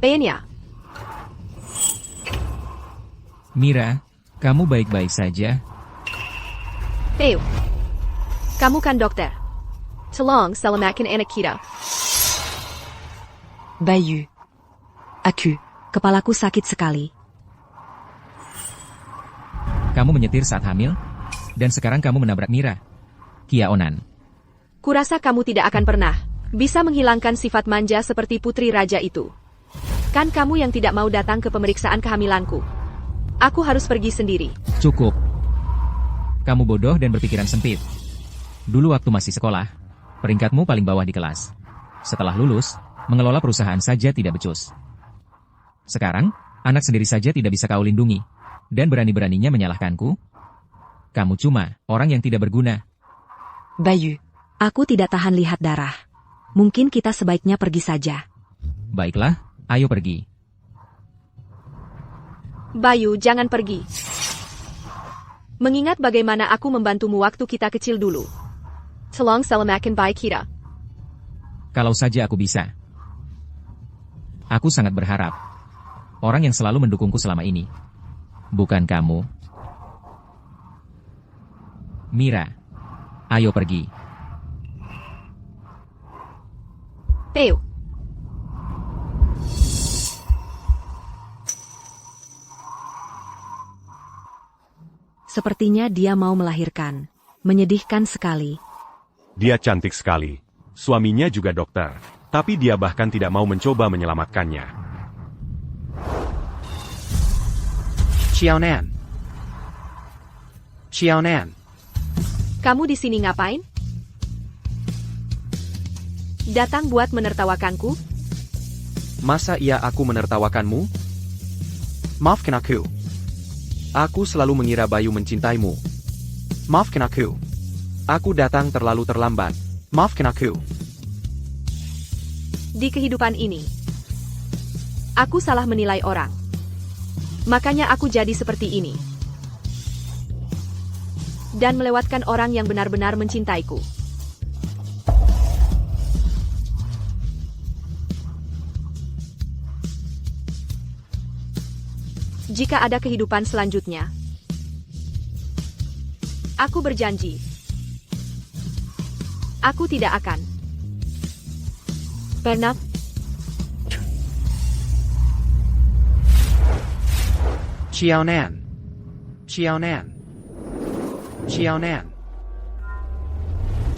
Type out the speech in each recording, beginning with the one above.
Penya. Mira, kamu baik-baik saja? Ew. Kamu kan dokter. Tolong selamatkan anak kita. Bayu. Kepalaku sakit sekali. Kamu menyetir saat hamil? Dan sekarang kamu menabrak Mira. Kiaonan. Kurasa kamu tidak akan pernah bisa menghilangkan sifat manja seperti putri raja itu. Kan kamu yang tidak mau datang ke pemeriksaan kehamilanku. Aku harus pergi sendiri. Cukup. Kamu bodoh dan berpikiran sempit. Dulu waktu masih sekolah, peringkatmu paling bawah di kelas. Setelah lulus, mengelola perusahaan saja tidak becus. Sekarang, anak sendiri saja tidak bisa kau lindungi. Dan berani-beraninya menyalahkanku? Kamu cuma orang yang tidak berguna. Bayu, aku tidak tahan lihat darah. Mungkin kita sebaiknya pergi saja. Baiklah, ayo pergi. Bayu, jangan pergi. Mengingat bagaimana aku membantumu waktu kita kecil dulu. Tolong selamatkan bayi kita. Kalau saja aku bisa. Aku sangat berharap. Orang yang selalu mendukungku selama ini. Bukan kamu. Mira, ayo pergi. Ew. Sepertinya dia mau melahirkan. Menyedihkan sekali. Dia cantik sekali. Suaminya juga dokter. Tapi dia bahkan tidak mau mencoba menyelamatkannya. Xiaonan. Xiaonan. Kamu di sini ngapain? Datang buat menertawakanku? Masa iya aku menertawakanmu? Maafkan aku. Aku selalu mengira Bayu mencintaimu. Maafkan aku. Aku datang terlalu terlambat. Maafkan aku. Di kehidupan ini, aku salah menilai orang. Makanya aku jadi seperti ini. Dan melewatkan orang yang benar-benar mencintaiku. Jika ada kehidupan selanjutnya, aku berjanji, aku tidak akan pernah Xiaonan. Xiaonan. Xiaonan.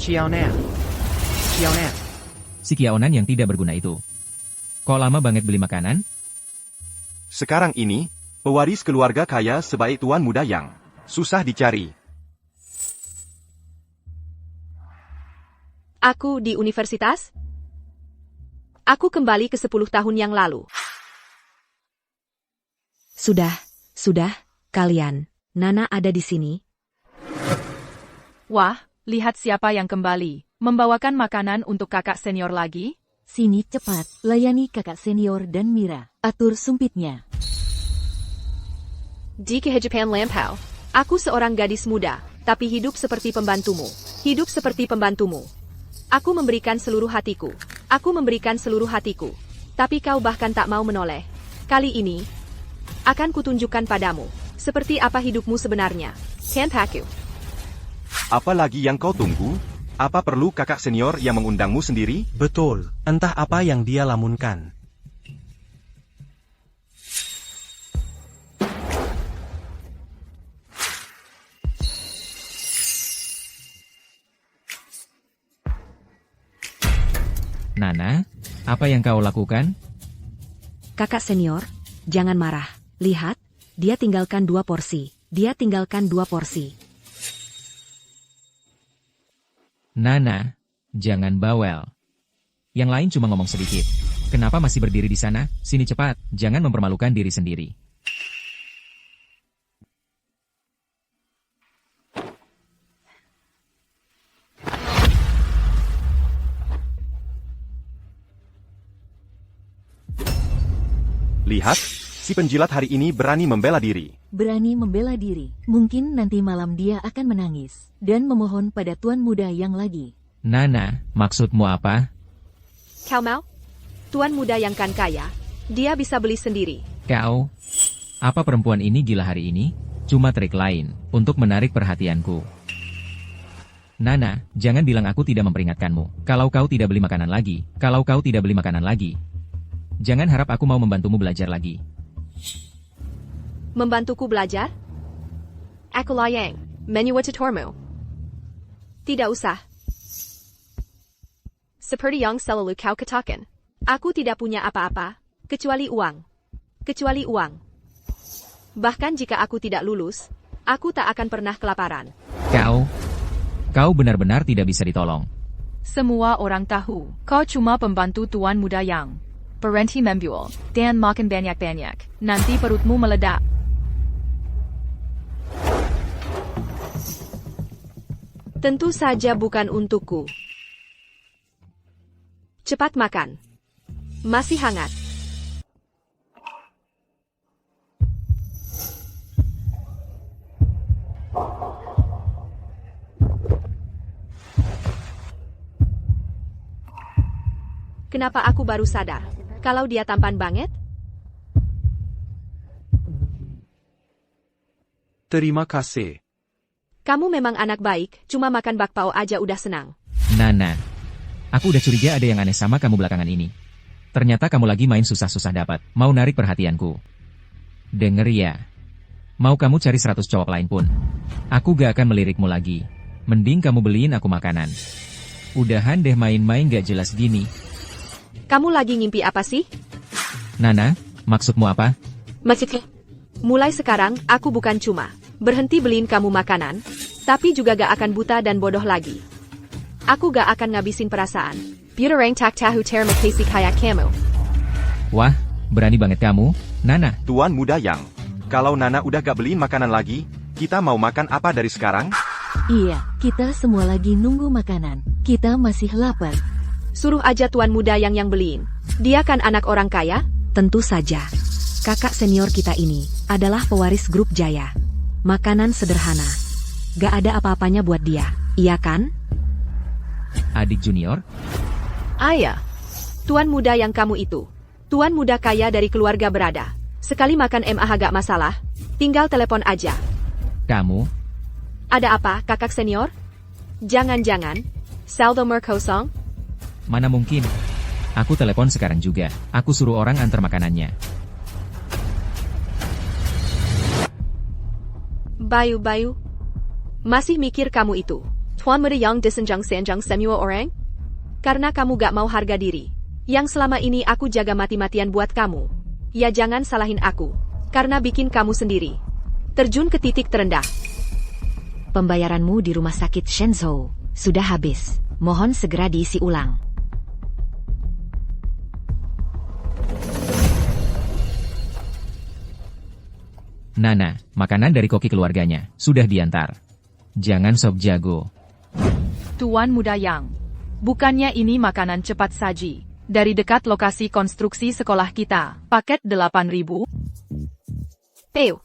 Xiaonan. Xiaonan. Si Kiaonan yang tidak berguna itu. Kok lama banget beli makanan? Sekarang ini, pewaris keluarga kaya sebaik Tuan Muda yang susah dicari. Aku di universitas? Aku kembali ke 10 tahun yang lalu. Sudah, kalian. Nana ada di sini. Wah, lihat siapa yang kembali. Membawakan makanan untuk kakak senior lagi? Sini cepat, layani kakak senior dan Mira. Atur sumpitnya. Di kehidupan lampau, aku seorang gadis muda, tapi hidup seperti pembantumu. Hidup seperti pembantumu. Aku memberikan seluruh hatiku. Aku memberikan seluruh hatiku. Tapi kau bahkan tak mau menoleh. Kali ini, akan kutunjukkan padamu, seperti apa hidupmu sebenarnya. Kanpaku. Apa lagi yang kau tunggu? Apa perlu kakak senior yang mengundangmu sendiri? Betul, entah apa yang dia lamunkan. Nana, apa yang kau lakukan? Kakak senior, jangan marah. Lihat, dia tinggalkan 2 porsi. Nana, jangan bawel. Yang lain cuma ngomong sedikit. Kenapa masih berdiri di sana? Sini cepat, jangan mempermalukan diri sendiri. Lihat, si penjilat hari ini berani membela diri. Berani membela diri. Mungkin nanti malam dia akan menangis. Dan memohon pada Tuan Muda yang lagi. Nana, maksudmu apa? Kau mau? Tuan muda yang kan kaya, Dia bisa beli sendiri. Kau, apa perempuan ini gila hari ini? Cuma trik lain untuk menarik perhatianku. Nana, jangan bilang aku tidak memperingatkanmu. Kalau kau tidak beli makanan lagi, jangan harap aku mau membantumu belajar lagi. Membantuku belajar? Aku layang, menyuacatormu. Tidak usah. Seperti yang selalu kau katakan. Aku tidak punya apa-apa, kecuali uang. Bahkan jika aku tidak lulus, aku tak akan pernah kelaparan. Kau benar-benar tidak bisa ditolong. Semua orang tahu, kau cuma pembantu tuan muda yang berhenti membual dan makan banyak-banyak. Nanti perutmu meledak. Tentu saja bukan untukku. Cepat makan. Masih hangat. Kenapa aku baru sadar? Kalau dia tampan banget? Terima kasih. Kamu memang anak baik, cuma makan bakpao aja udah senang. Nana, aku udah curiga ada yang aneh sama kamu belakangan ini. Ternyata kamu lagi main susah-susah dapat, mau narik perhatianku. Denger ya. Mau kamu cari 100 cowok lain pun. Aku gak akan melirikmu lagi. Mending kamu beliin aku makanan. Udahan deh main-main gak jelas gini. Kamu lagi ngimpi apa sih? Nana, maksudmu apa? Maksudnya? Mulai sekarang, aku bukan cuma berhenti beliin kamu makanan, tapi juga gak akan buta dan bodoh lagi. Aku gak akan ngabisin perasaan. Buterang tak tahu terima kasih kayak kamu. Wah, berani banget kamu, Nana. Tuan muda yang, kalau Nana udah gak beliin makanan lagi, kita mau makan apa dari sekarang? Iya, kita semua lagi nunggu makanan. Kita masih lapar. Suruh aja tuan muda yang beliin. Dia kan anak orang kaya? Tentu saja. Kakak senior kita ini adalah pewaris grup Jaya. Makanan sederhana. Gak ada apa-apanya buat dia, iya kan? Adik junior? Ayah. Tuan muda yang kamu itu. Tuan muda kaya dari keluarga berada. Sekali makan MAH gak masalah. Tinggal telepon aja. Kamu? Ada apa, kakak senior? Jangan-jangan saldo kosong? Mana mungkin? Aku telepon sekarang juga. Aku suruh orang antar makanannya. Bayu. Masih mikir kamu itu tuan muda yang disenjang-senjang semua orang? Karena kamu gak mau harga diri. Yang selama ini aku jaga mati-matian buat kamu. Ya jangan salahin aku. Karena bikin kamu sendiri terjun ke titik terendah. Pembayaranmu di rumah sakit Shenzhou sudah habis. Mohon segera diisi ulang. Nana, makanan dari koki keluarganya sudah diantar. Jangan sok jago. Tuan muda yang, bukannya ini makanan cepat saji. Dari dekat lokasi konstruksi sekolah kita, paket 8.000. Peu,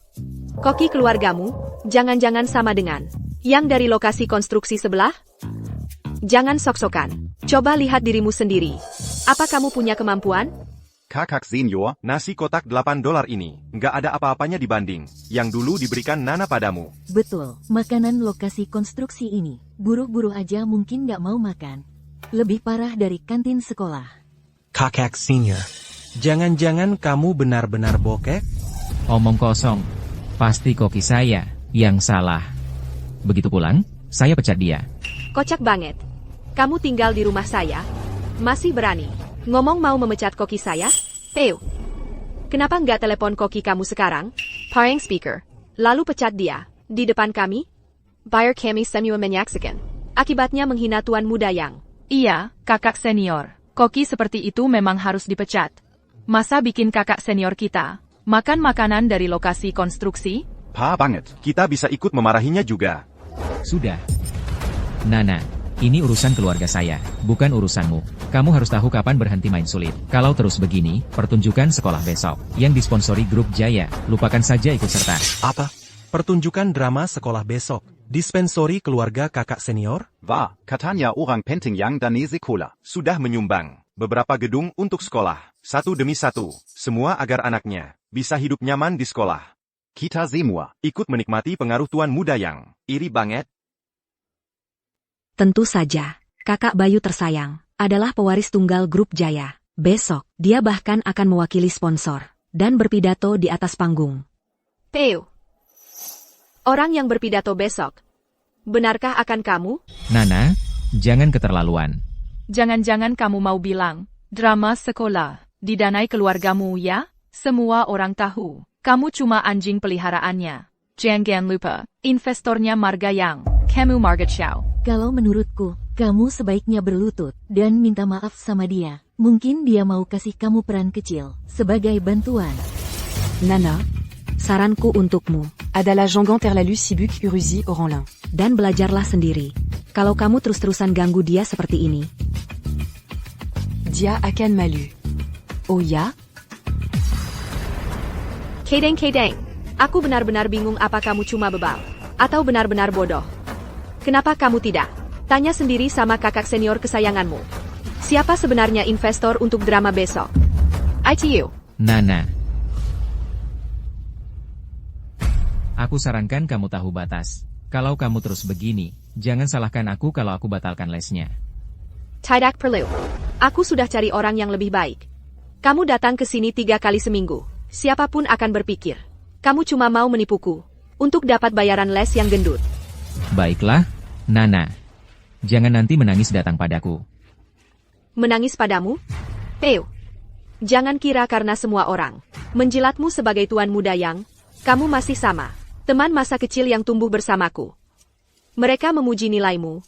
koki keluargamu, jangan-jangan sama dengan yang dari lokasi konstruksi sebelah? Jangan sok-sokan. Coba lihat dirimu sendiri. Apa kamu punya kemampuan? Kakak senior, nasi kotak $8 ini, nggak ada apa-apanya dibanding yang dulu diberikan Nana padamu. Betul, makanan lokasi konstruksi ini, buruh-buruh aja mungkin gak mau makan. Lebih parah dari kantin sekolah. Kakak senior, jangan-jangan kamu benar-benar bokek? Omong kosong. Pasti koki saya yang salah. Begitu pulang, saya pecat dia. Kocak banget. Kamu tinggal di rumah saya, masih berani ngomong mau memecat koki saya? Peu, kenapa nggak telepon koki kamu sekarang? Parang speaker. Lalu pecat dia di depan kami? Bayar kami semua menyaksikan. Akibatnya menghina tuan muda yang. Iya, kakak senior. Koki seperti itu memang harus dipecat. Masa bikin kakak senior kita makan makanan dari lokasi konstruksi? Pa banget, kita bisa ikut memarahinya juga. Sudah. Nana, ini urusan keluarga saya, bukan urusanmu. Kamu harus tahu kapan berhenti main sulit. Kalau terus begini, pertunjukan sekolah besok, yang disponsori grup Jaya, lupakan saja ikut serta. Apa? Pertunjukan drama sekolah besok, dispensori keluarga kakak senior? Katanya orang penting yang dan sekolah sudah menyumbang beberapa gedung untuk sekolah, satu demi satu, semua agar anaknya bisa hidup nyaman di sekolah. Kita semua ikut menikmati pengaruh Tuan Muda Yang. Iri banget. Tentu saja, kakak Bayu tersayang adalah pewaris tunggal grup Jaya. Besok, dia bahkan akan mewakili sponsor dan berpidato di atas panggung. Peu. Orang yang berpidato besok. Benarkah akan kamu? Nana, jangan keterlaluan. Jangan-jangan kamu mau bilang, drama sekolah, didanai keluargamu ya? Semua orang tahu, kamu cuma anjing peliharaannya. Jangan lupa, investornya Marga Yang, kamu Marga Chow. Kalau menurutku, kamu sebaiknya berlutut dan minta maaf sama dia. Mungkin dia mau kasih kamu peran kecil sebagai bantuan. Nana, saranku untukmu, Adala Jangan Terlalu Sibuk Uruzi Oranlin. dan belajarlah sendiri. Kalau kamu terus-terusan ganggu dia seperti ini, Dia akan malu. Oh ya? Kedeng. Aku benar-benar bingung apa kamu cuma bebal. Atau benar-benar bodoh. Kenapa kamu tidak? Tanya sendiri sama kakak senior kesayanganmu. Siapa sebenarnya investor untuk drama besok? ITU. Nana. Aku sarankan kamu tahu batas. Kalau kamu terus begini, jangan salahkan aku kalau aku batalkan lesnya. Tidak perlu. Aku sudah cari orang yang lebih baik. Kamu datang ke sini 3 kali seminggu. Siapapun akan berpikir. Kamu cuma mau menipuku. Untuk dapat bayaran les yang gendut. Baiklah, Nana. Jangan nanti menangis datang padaku. Menangis padamu? Peu. Jangan kira karena semua orang menjilatmu sebagai Tuan Muda Yang, kamu masih sama. Teman masa kecil yang tumbuh bersamaku. Mereka memuji nilaimu.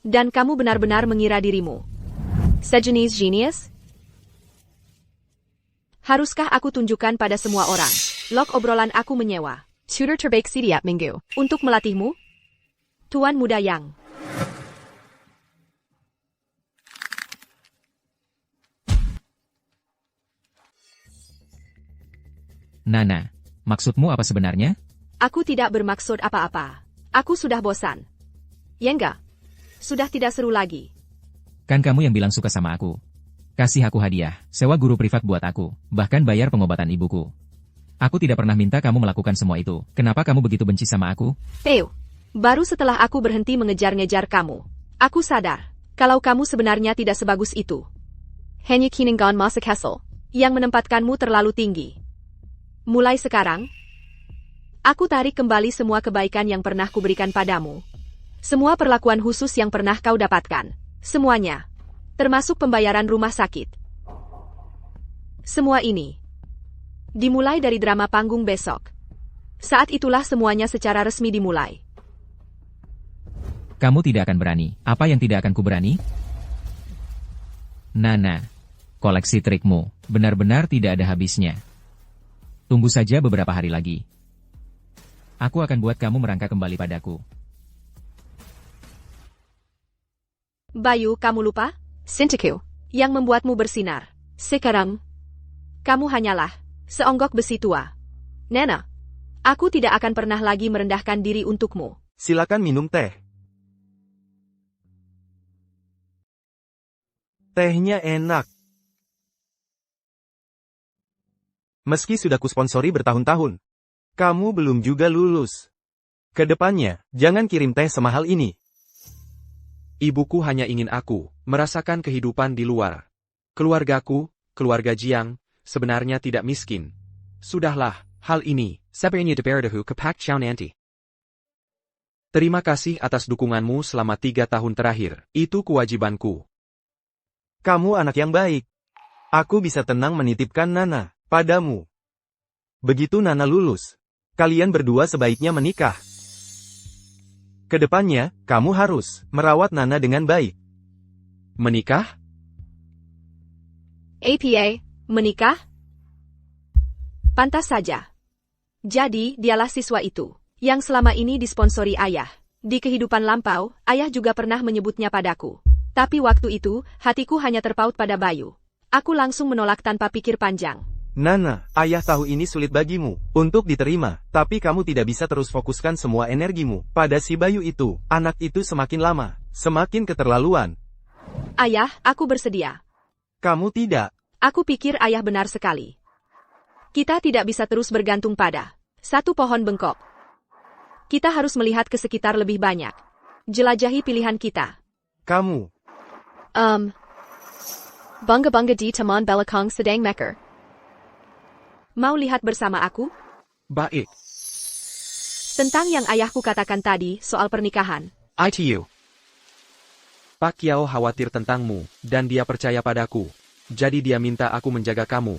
Dan kamu benar-benar mengira dirimu sejenis genius? Haruskah aku tunjukkan pada semua orang? Log obrolan aku menyewa tutor terbaik setiap minggu untuk melatihmu? Tuan Muda Yang. Nana, maksudmu apa sebenarnya? Aku tidak bermaksud apa-apa. Aku sudah bosan. Ya enggak? Sudah tidak seru lagi. Kan kamu yang bilang suka sama aku. Kasih aku hadiah, sewa guru privat buat aku, bahkan bayar pengobatan ibuku. Aku tidak pernah minta kamu melakukan semua itu. Kenapa kamu begitu benci sama aku? Peu, baru setelah aku berhenti mengejar-ngejar kamu, aku sadar kalau kamu sebenarnya tidak sebagus itu. Hanya kiningan masa castle yang menempatkanmu terlalu tinggi. Mulai sekarang, aku tarik kembali semua kebaikan yang pernah kuberikan padamu. Semua perlakuan khusus yang pernah kau dapatkan. Semuanya. Termasuk pembayaran rumah sakit. Semua ini dimulai dari drama panggung besok. Saat itulah semuanya secara resmi dimulai. Kamu tidak akan berani. Apa yang tidak akan kuberani? Nana, koleksi trikmu benar-benar tidak ada habisnya. Tunggu saja beberapa hari lagi. Aku akan buat kamu merangkak kembali padaku. Bayu, kamu lupa? Sintiku, yang membuatmu bersinar. Sekarang, kamu hanyalah seonggok besi tua. Nena, aku tidak akan pernah lagi merendahkan diri untukmu. Silakan minum teh. Tehnya enak. Meski sudah kusponsori bertahun-tahun, kamu belum juga lulus. Kedepannya, jangan kirim teh semahal ini. Ibuku hanya ingin aku merasakan kehidupan di luar. Keluargaku, keluarga Jiang, sebenarnya tidak miskin. Sudahlah, hal ini, sebenarnya diberitahu ke Pak Chow nanti. Terima kasih atas dukunganmu selama 3 tahun terakhir. Itu kewajibanku. Kamu anak yang baik. Aku bisa tenang menitipkan Nana padamu. Begitu Nana lulus, kalian berdua sebaiknya menikah. Kedepannya, kamu harus merawat Nana dengan baik. Menikah? APA, menikah? Pantas saja. Jadi, dialah siswa itu, yang selama ini disponsori ayah. Di kehidupan lampau, ayah juga pernah menyebutnya padaku. Tapi waktu itu, hatiku hanya terpaut pada Bayu. Aku langsung menolak tanpa pikir panjang. Nana, ayah tahu ini sulit bagimu untuk diterima, tapi kamu tidak bisa terus fokuskan semua energimu pada si Bayu itu. Anak itu semakin lama, semakin keterlaluan. Ayah, aku bersedia. Kamu tidak. Aku pikir ayah benar sekali. Kita tidak bisa terus bergantung pada satu pohon bengkok. Kita harus melihat ke sekitar lebih banyak. Jelajahi pilihan kita. Kamu. Bangga-bangga di teman belakang sedang maker. Mau lihat bersama aku? Baik. Tentang yang ayahku katakan tadi soal pernikahan. ITU. Pak Kiao khawatir tentangmu, dan dia percaya padaku. Jadi dia minta aku menjaga kamu.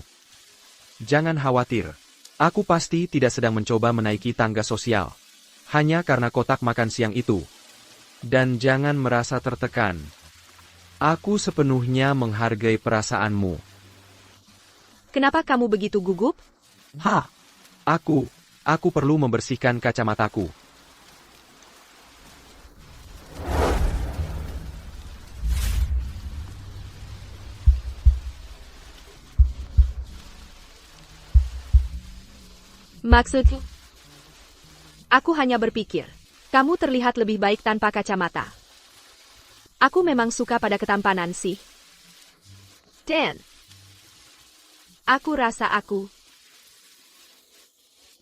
Jangan khawatir. Aku pasti tidak sedang mencoba menaiki tangga sosial. Hanya karena kotak makan siang itu. Dan jangan merasa tertekan. Aku sepenuhnya menghargai perasaanmu. Kenapa kamu begitu gugup? Aku perlu membersihkan kacamataku. Maksudku? Aku hanya berpikir, kamu terlihat lebih baik tanpa kacamata. Aku memang suka pada ketampanan sih. Dan aku rasa aku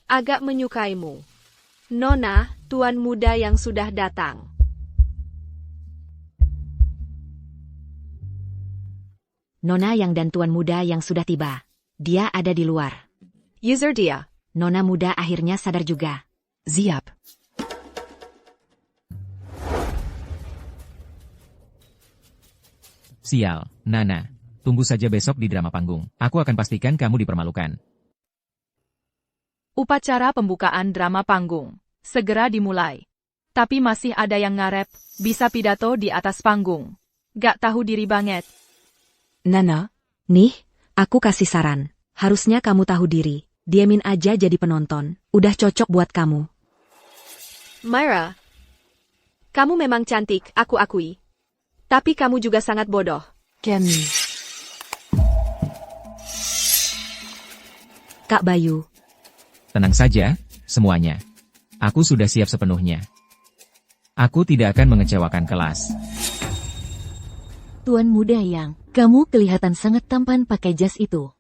agak menyukaimu. Nona, tuan muda yang sudah datang. Nona yang dan tuan muda yang sudah tiba. Dia ada di luar. User dia. Nona muda akhirnya sadar juga. Siap. Sial, Nana. Tunggu saja besok di drama panggung. Aku akan pastikan kamu dipermalukan. Upacara pembukaan drama panggung segera dimulai. Tapi masih ada yang ngarep, bisa pidato di atas panggung. Gak tahu diri banget. Nana, Nih, aku kasih saran. Harusnya kamu tahu diri. Diamin aja jadi penonton. Udah cocok buat kamu. Myra, kamu memang cantik, aku akui. Tapi kamu juga sangat bodoh. Camille. Kak Bayu. Tenang saja, semuanya. Aku sudah siap sepenuhnya. Aku tidak akan mengecewakan kelas. Tuan muda yang, kamu kelihatan sangat tampan pakai jas itu.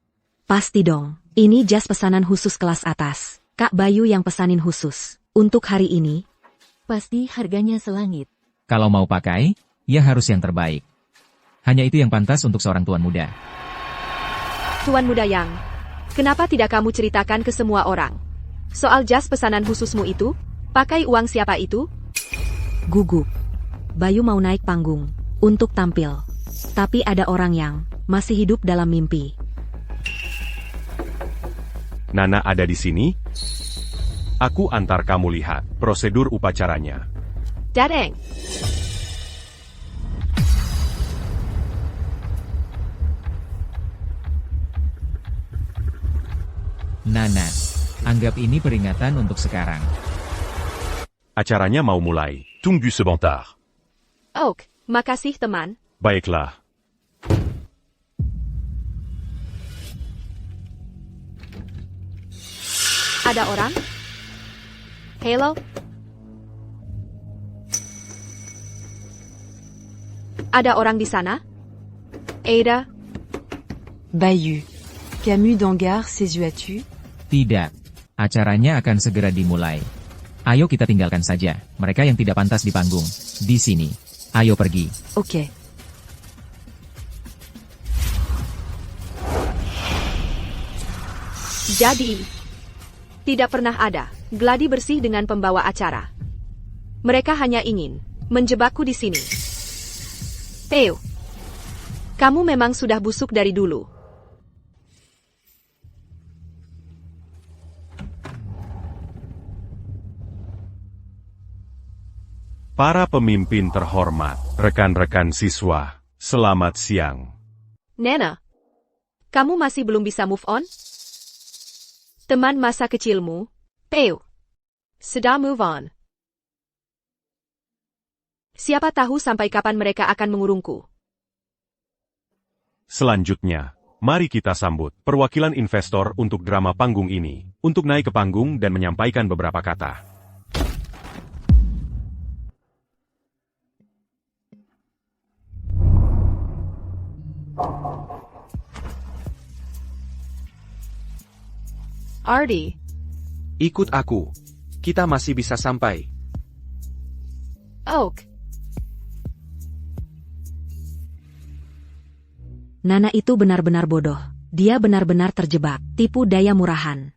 Pasti dong. Ini jas pesanan khusus kelas atas. Kak Bayu yang pesanin khusus. Untuk hari ini. Pasti harganya selangit. Kalau mau pakai, ya harus yang terbaik. Hanya itu yang pantas untuk seorang tuan muda. Tuan muda yang, kenapa tidak kamu ceritakan ke semua orang? Soal jas pesanan khususmu itu, pakai uang siapa itu? Gugup. Bayu mau naik panggung. Untuk tampil. Tapi ada orang yang masih hidup dalam mimpi. Nana ada di sini? Aku antar kamu lihat prosedur upacaranya. Dadeng. Nana, anggap ini peringatan untuk sekarang. Acaranya mau mulai. Tunggu sebentar. Oke, makasih teman. Baiklah. Ada orang? Hello? Ada orang di sana? Ada? Bayou. Camus Dangar, ses yeux as-tu? Tidak. Acaranya akan segera dimulai. Ayo kita tinggalkan saja mereka yang tidak pantas di panggung. Di sini. Ayo pergi. Ok. Jadi, tidak pernah ada gladi bersih dengan pembawa acara. Mereka hanya ingin menjebakku di sini. Theo, kamu memang sudah busuk dari dulu. Para pemimpin terhormat, rekan-rekan siswa, selamat siang. Nena, kamu masih belum bisa move on? Teman masa kecilmu, Theo, sudah move on. Siapa tahu sampai kapan mereka akan mengurungku. Selanjutnya, mari kita sambut perwakilan investor untuk drama panggung ini, untuk naik ke panggung dan menyampaikan beberapa kata. Ardi, Ikut aku. Kita masih bisa sampai. Oak, Nana itu benar-benar bodoh. Dia benar-benar terjebak, tipu daya murahan.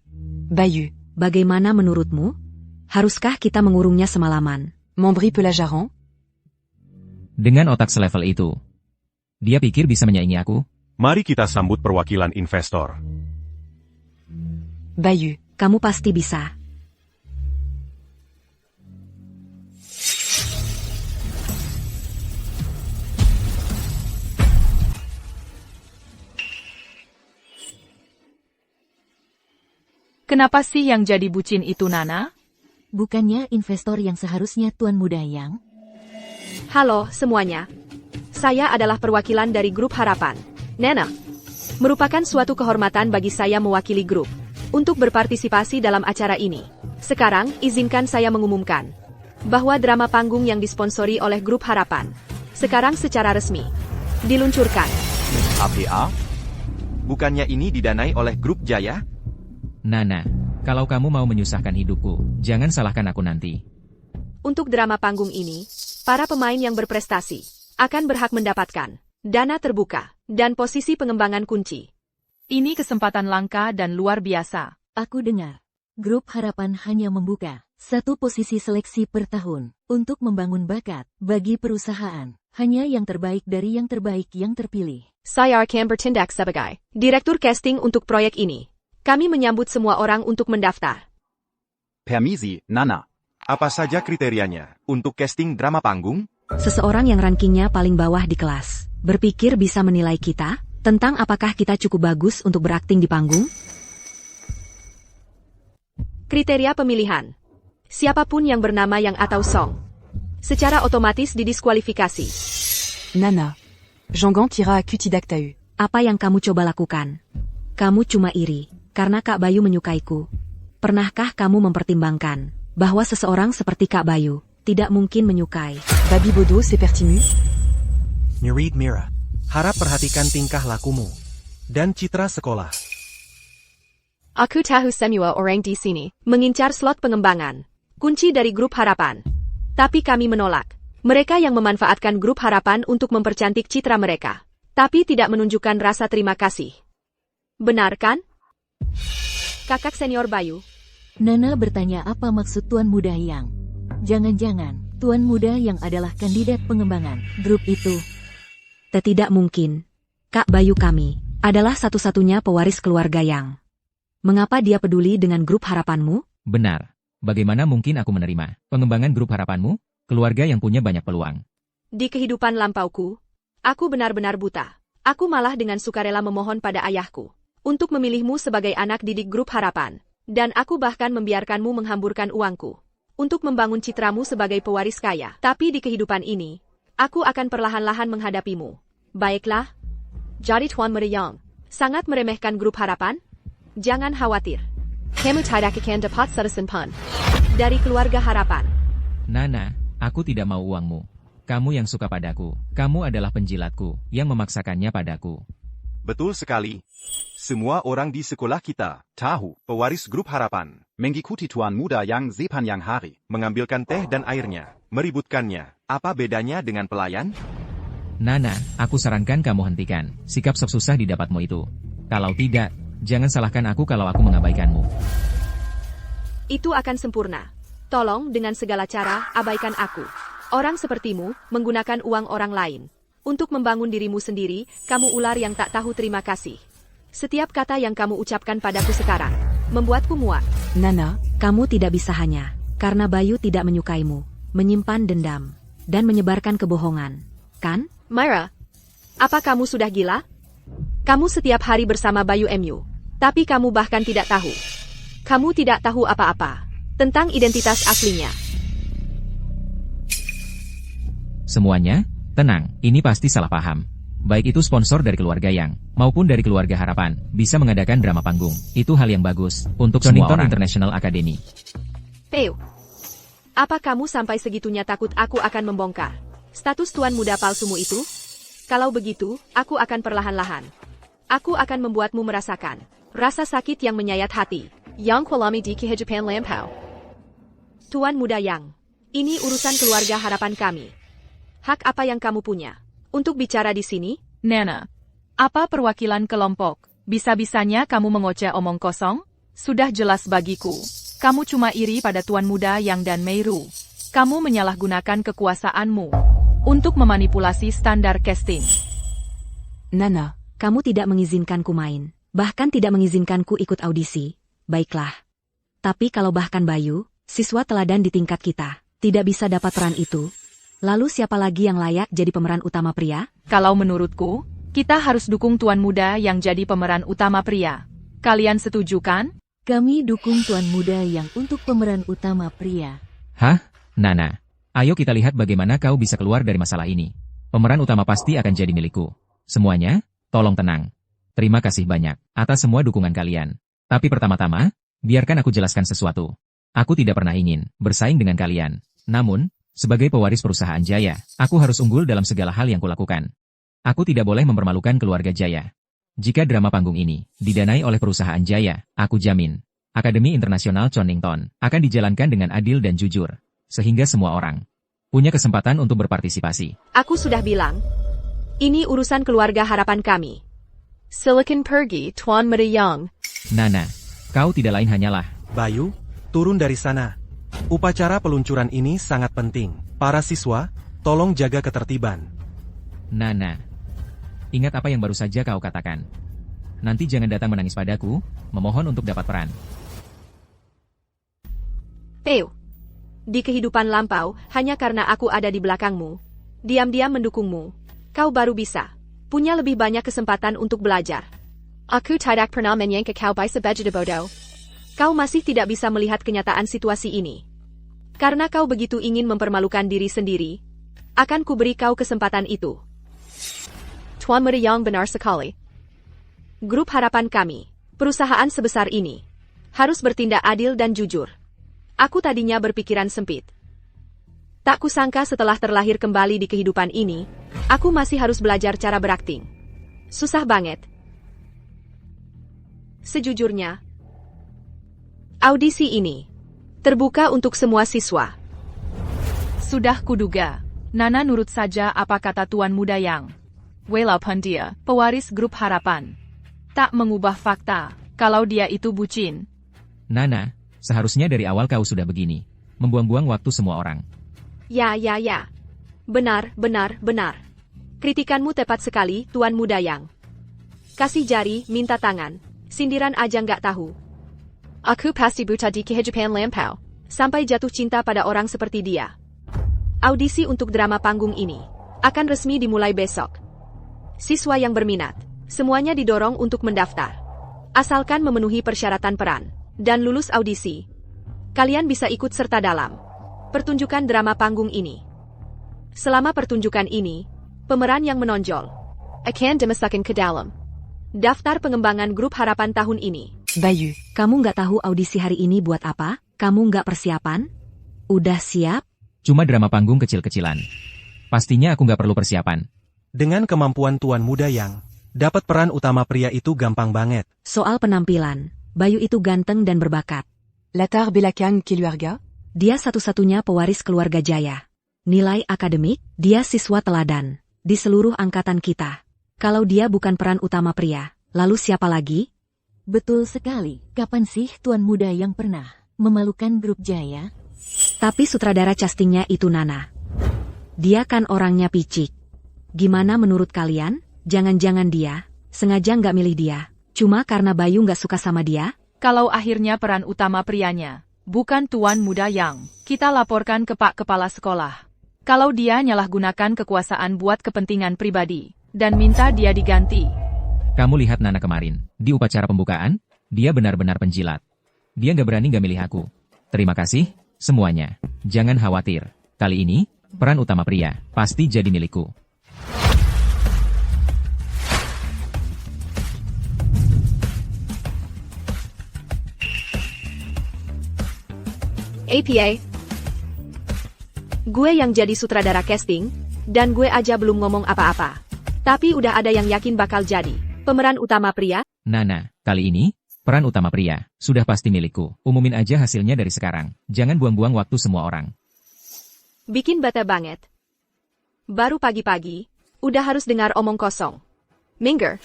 Bayeux. Bagaimana menurutmu? Haruskah kita mengurungnya semalaman? Membry Pelajaran. Dengan otak selevel itu, dia pikir bisa menyaingi aku? Mari kita sambut perwakilan investor. Bayeux. Kamu pasti bisa. kenapa sih yang jadi bucin itu Nana? Bukannya investor yang seharusnya Tuan Muda Yang? Halo semuanya. Saya adalah perwakilan dari Grup Harapan. Nana. Merupakan suatu kehormatan bagi saya mewakili grup untuk berpartisipasi dalam acara ini. Sekarang, izinkan saya mengumumkan bahwa drama panggung yang disponsori oleh Grup Harapan sekarang secara resmi diluncurkan. APA? Bukannya ini didanai oleh Grup Jaya? Nana, kalau kamu mau menyusahkan hidupku, jangan salahkan aku nanti. Untuk drama panggung ini, para pemain yang berprestasi akan berhak mendapatkan dana terbuka dan posisi pengembangan kunci. Ini kesempatan langka dan luar biasa. Aku dengar, Grup Harapan hanya membuka satu posisi seleksi per tahun untuk membangun bakat bagi perusahaan. Hanya yang terbaik dari yang terbaik yang terpilih. Saya akan bertindak sebagai direktur casting untuk proyek ini. Kami menyambut semua orang untuk mendaftar. Permisi, Nana. Apa saja kriterianya untuk casting drama panggung? Seseorang yang rankingnya paling bawah di kelas berpikir bisa menilai kita tentang apakah kita cukup bagus untuk berakting di panggung? Kriteria pemilihan. Siapapun yang bernama Yang atau Song secara otomatis didiskualifikasi. Nana. Jean-Gant ira à Cutidactau. Apa yang kamu coba lakukan? Kamu cuma iri karena Kak Bayu menyukaiku. Pernahkah kamu mempertimbangkan bahwa seseorang seperti Kak Bayu tidak mungkin menyukai? Babi Bodo, c'est pertinu. Mirid Mira. Harap perhatikan tingkah lakumu. Dan citra sekolah. Aku tahu semua orang di sini mengincar slot pengembangan kunci dari Grup Harapan. Tapi kami menolak. Mereka yang memanfaatkan Grup Harapan untuk mempercantik citra mereka, tapi tidak menunjukkan rasa terima kasih. Benar kan? Kakak senior Bayu. Nana bertanya apa maksud Tuan Muda Yang. Jangan-jangan, Tuan Muda Yang adalah kandidat pengembangan grup itu. Tidak mungkin. Kak Bayu kami adalah satu-satunya pewaris keluarga Yang. Mengapa dia peduli dengan Grup Harapanmu? Benar. Bagaimana mungkin aku menerima pengembangan Grup Harapanmu? Keluarga yang punya banyak peluang. Di kehidupan lampauku, aku benar-benar buta. Aku malah dengan sukarela memohon pada ayahku untuk memilihmu sebagai anak didik Grup Harapan. Dan aku bahkan membiarkanmu menghamburkan uangku untuk membangun citramu sebagai pewaris kaya. Tapi di kehidupan ini, aku akan perlahan-lahan menghadapimu. Baiklah. Jadi Tuan Muda Yang sangat meremehkan Grup Harapan? Jangan khawatir. Kamu tidak akan dapat seresen pun dari keluarga Harapan. Nana, aku tidak mau uangmu. Kamu yang suka padaku. Kamu adalah penjilatku yang memaksakannya padaku. Betul sekali. Semua orang di sekolah kita tahu pewaris Grup Harapan mengikuti Tuan Muda Yang sepanjang hari, mengambilkan teh dan airnya, meributkannya. Apa bedanya dengan pelayan? Nana, aku sarankan kamu hentikan sikap sok susah didapatmu itu. Kalau tidak, jangan salahkan aku kalau aku mengabaikanmu. Itu akan sempurna. Tolong dengan segala cara abaikan aku. Orang sepertimu menggunakan uang orang lain untuk membangun dirimu sendiri. Kamu ular yang tak tahu terima kasih. Setiap kata yang kamu ucapkan padaku sekarang membuatku muak. Nana. Kamu tidak bisa hanya karena Bayu tidak menyukaimu, menyimpan dendam, dan menyebarkan kebohongan, kan? Myra, apa kamu sudah gila? Kamu setiap hari bersama Bayu MU, tapi kamu bahkan tidak tahu. Kamu tidak tahu apa-apa tentang identitas aslinya. Semuanya, tenang, ini pasti salah paham. Baik itu sponsor dari keluarga Yang, maupun dari keluarga Harapan, bisa mengadakan drama panggung. Itu hal yang bagus untuk semua orang. International Academy. Peu, apa kamu sampai segitunya takut aku akan membongkar status Tuan Muda palsumu itu? Kalau begitu, aku akan perlahan-lahan. Aku akan membuatmu merasakan rasa sakit yang menyayat hati. Yang Kualami di Kehidupan Lampau. Tuan Muda Yang, ini urusan keluarga harapan kami. Hak apa yang kamu punya untuk bicara di sini? Nana, apa perwakilan kelompok? Bisa-bisanya kamu mengoceh omong kosong? Sudah jelas bagiku. Kamu cuma iri pada Tuan Muda Yang dan Meiru. Kamu menyalahgunakan kekuasaanmu untuk memanipulasi standar casting. Nana, kamu tidak mengizinkanku main. Bahkan tidak mengizinkanku ikut audisi. Baiklah. Tapi kalau bahkan Bayu, siswa teladan di tingkat kita, tidak bisa dapat peran itu, lalu siapa lagi yang layak jadi pemeran utama pria? Kalau menurutku, kita harus dukung Tuan Muda Yang jadi pemeran utama pria. Kalian setuju kan? Kami dukung Tuan Muda Yang untuk pemeran utama pria. Hah? Nana, ayo kita lihat bagaimana kau bisa keluar dari masalah ini. Pemeran utama pasti akan jadi milikku. Semuanya, tolong tenang. Terima kasih banyak atas semua dukungan kalian. Tapi pertama-tama, biarkan aku jelaskan sesuatu. Aku tidak pernah ingin bersaing dengan kalian. Namun, sebagai pewaris perusahaan Jaya, aku harus unggul dalam segala hal yang kulakukan. Aku tidak boleh mempermalukan keluarga Jaya. Jika drama panggung ini didanai oleh perusahaan Jaya, aku jamin, Akademi Internasional Chonington akan dijalankan dengan adil dan jujur, sehingga semua orang punya kesempatan untuk berpartisipasi. Aku sudah bilang, ini urusan keluarga harapan kami. Silakan pergi, Tuan Muda Yang. Nana, kau tidak lain hanyalah Bayu, turun dari sana. Upacara peluncuran ini sangat penting. Para siswa, tolong jaga ketertiban. Nana. Ingat apa yang baru saja kau katakan. Nanti jangan datang menangis padaku, memohon untuk dapat peran. Theo, di kehidupan lampau, hanya karena aku ada di belakangmu, diam-diam mendukungmu, kau baru bisa punya lebih banyak kesempatan untuk belajar. Aku tidak pernah menyangka kau bisa begitu bodoh. Kau masih tidak bisa melihat kenyataan situasi ini. Karena kau begitu ingin mempermalukan diri sendiri, akan kuberi kau kesempatan itu. Tuan Muda Yang benar sekali. Grup harapan kami, perusahaan sebesar ini, harus bertindak adil dan jujur. Aku tadinya berpikiran sempit. Tak kusangka setelah terlahir kembali di kehidupan ini, aku masih harus belajar cara berakting. Susah banget. Sejujurnya, audisi ini terbuka untuk semua siswa. Sudah kuduga. Nana nurut saja apa kata Tuan Muda Yang. Walaupun dia pewaris grup harapan, tak mengubah fakta kalau dia itu bucin. Nana, seharusnya dari awal kau sudah begini, membuang-buang waktu semua orang. Ya. Benar. Kritikanmu tepat sekali, Tuan Muda Yang. Kasih jari, minta tangan, sindiran aja nggak tahu. Aku pasti buta di kehidupan lampau, sampai jatuh cinta pada orang seperti dia. Audisi untuk drama panggung ini akan resmi dimulai besok. Siswa yang berminat, semuanya didorong untuk mendaftar. Asalkan memenuhi persyaratan peran dan lulus audisi, kalian bisa ikut serta dalam pertunjukan drama panggung ini. Selama pertunjukan ini, pemeran yang menonjol akan dimasukkan ke dalam daftar pengembangan grup harapan tahun ini. Bayu, kamu nggak tahu audisi hari ini buat apa? Kamu nggak persiapan? Udah siap? Cuma drama panggung kecil-kecilan. Pastinya aku nggak perlu persiapan. Dengan kemampuan Tuan Muda Yang, dapat peran utama pria itu gampang banget. Soal penampilan, Bayu itu ganteng dan berbakat. Latar belakang keluarga? Dia satu-satunya pewaris keluarga Jaya. Nilai akademik, dia siswa teladan di seluruh angkatan kita. Kalau dia bukan peran utama pria, lalu siapa lagi? Betul sekali. Kapan sih Tuan Muda Yang pernah memalukan grup Jaya? Tapi sutradara castingnya itu Nana. Dia kan orangnya picik. Gimana menurut kalian? Jangan-jangan dia sengaja nggak milih dia, cuma karena Bayu nggak suka sama dia? Kalau akhirnya peran utama prianya bukan Tuan Muda Yang, kita laporkan ke Pak Kepala Sekolah. Kalau dia nyalahgunakan kekuasaan buat kepentingan pribadi, dan minta dia diganti. Kamu lihat Nana kemarin, di upacara pembukaan, dia benar-benar penjilat. Dia nggak berani nggak milih aku. Terima kasih, semuanya. Jangan khawatir, kali ini, peran utama pria pasti jadi milikku. APA. Gue yang jadi sutradara casting, dan gue aja belum ngomong apa-apa. Tapi udah ada yang yakin bakal jadi pemeran utama pria. Nana, kali ini, Peran utama pria, sudah pasti milikku. Umumin aja hasilnya dari sekarang. Jangan buang-buang waktu semua orang. Bikin bete banget. Baru pagi-pagi, udah harus dengar omong kosong. Minggir.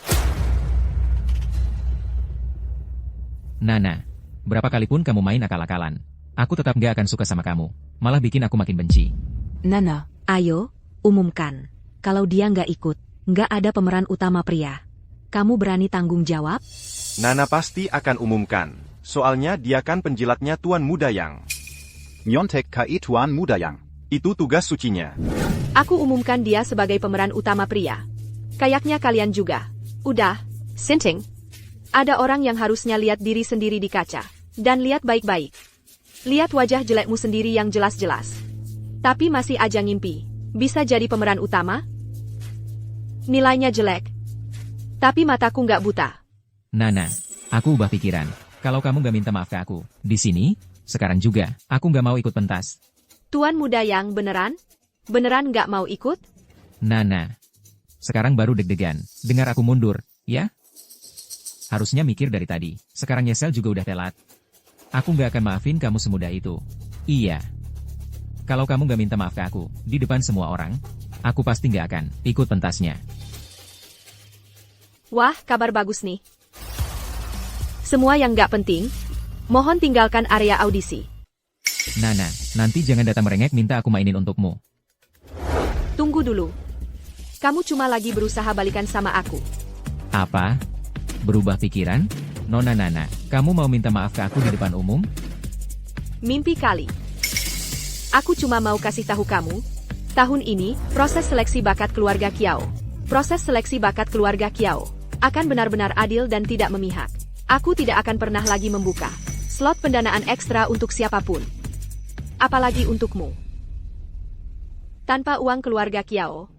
Nana, berapa kali pun kamu main akal-akalan, aku tetap gak akan suka sama kamu. Malah bikin aku makin benci. Nana, Ayo, umumkan. Kalau dia nggak ikut, nggak ada pemeran utama pria. Kamu berani tanggung jawab? Nana pasti akan umumkan. Soalnya dia kan penjilatnya Tuan Muda Yang. Nyontek KI Tuan Muda Yang. Itu tugas sucinya. Aku umumkan dia sebagai pemeran utama pria. Kayaknya kalian juga. Udah, Sinting. Ada orang yang harusnya lihat diri sendiri di kaca. Dan lihat baik-baik. Lihat wajah jelekmu sendiri yang jelas-jelas. Tapi masih aja ngimpi. Bisa jadi pemeran utama? Nilainya jelek. Tapi mataku nggak buta. Nana, aku ubah pikiran. Kalau kamu gak minta maaf ke aku, di sini, sekarang juga, aku gak mau ikut pentas. Tuan Muda Yang beneran? Beneran nggak mau ikut? Nana, sekarang baru deg-degan. Dengar aku mundur, ya? Harusnya mikir dari tadi. Sekarang nyesel juga udah telat. Aku gak akan maafin kamu semudah itu. Iya. Kalau kamu gak minta maaf ke aku, di depan semua orang, aku pasti gak akan ikut pentasnya. Wah, kabar bagus nih. Semua yang nggak penting, mohon tinggalkan area audisi. Nana, nanti jangan datang merengek minta aku mainin untukmu. Tunggu dulu. Kamu cuma lagi berusaha balikan sama aku. Apa? Berubah pikiran? Nona Nana, kamu mau minta maaf ke aku di depan umum? Mimpi kali. Aku cuma mau kasih tahu kamu, tahun ini, proses seleksi bakat keluarga Kiao. Proses seleksi bakat keluarga Kiao akan benar-benar adil dan tidak memihak. Aku tidak akan pernah lagi membuka slot pendanaan ekstra untuk siapapun. Apalagi untukmu. Tanpa uang keluarga Kiao,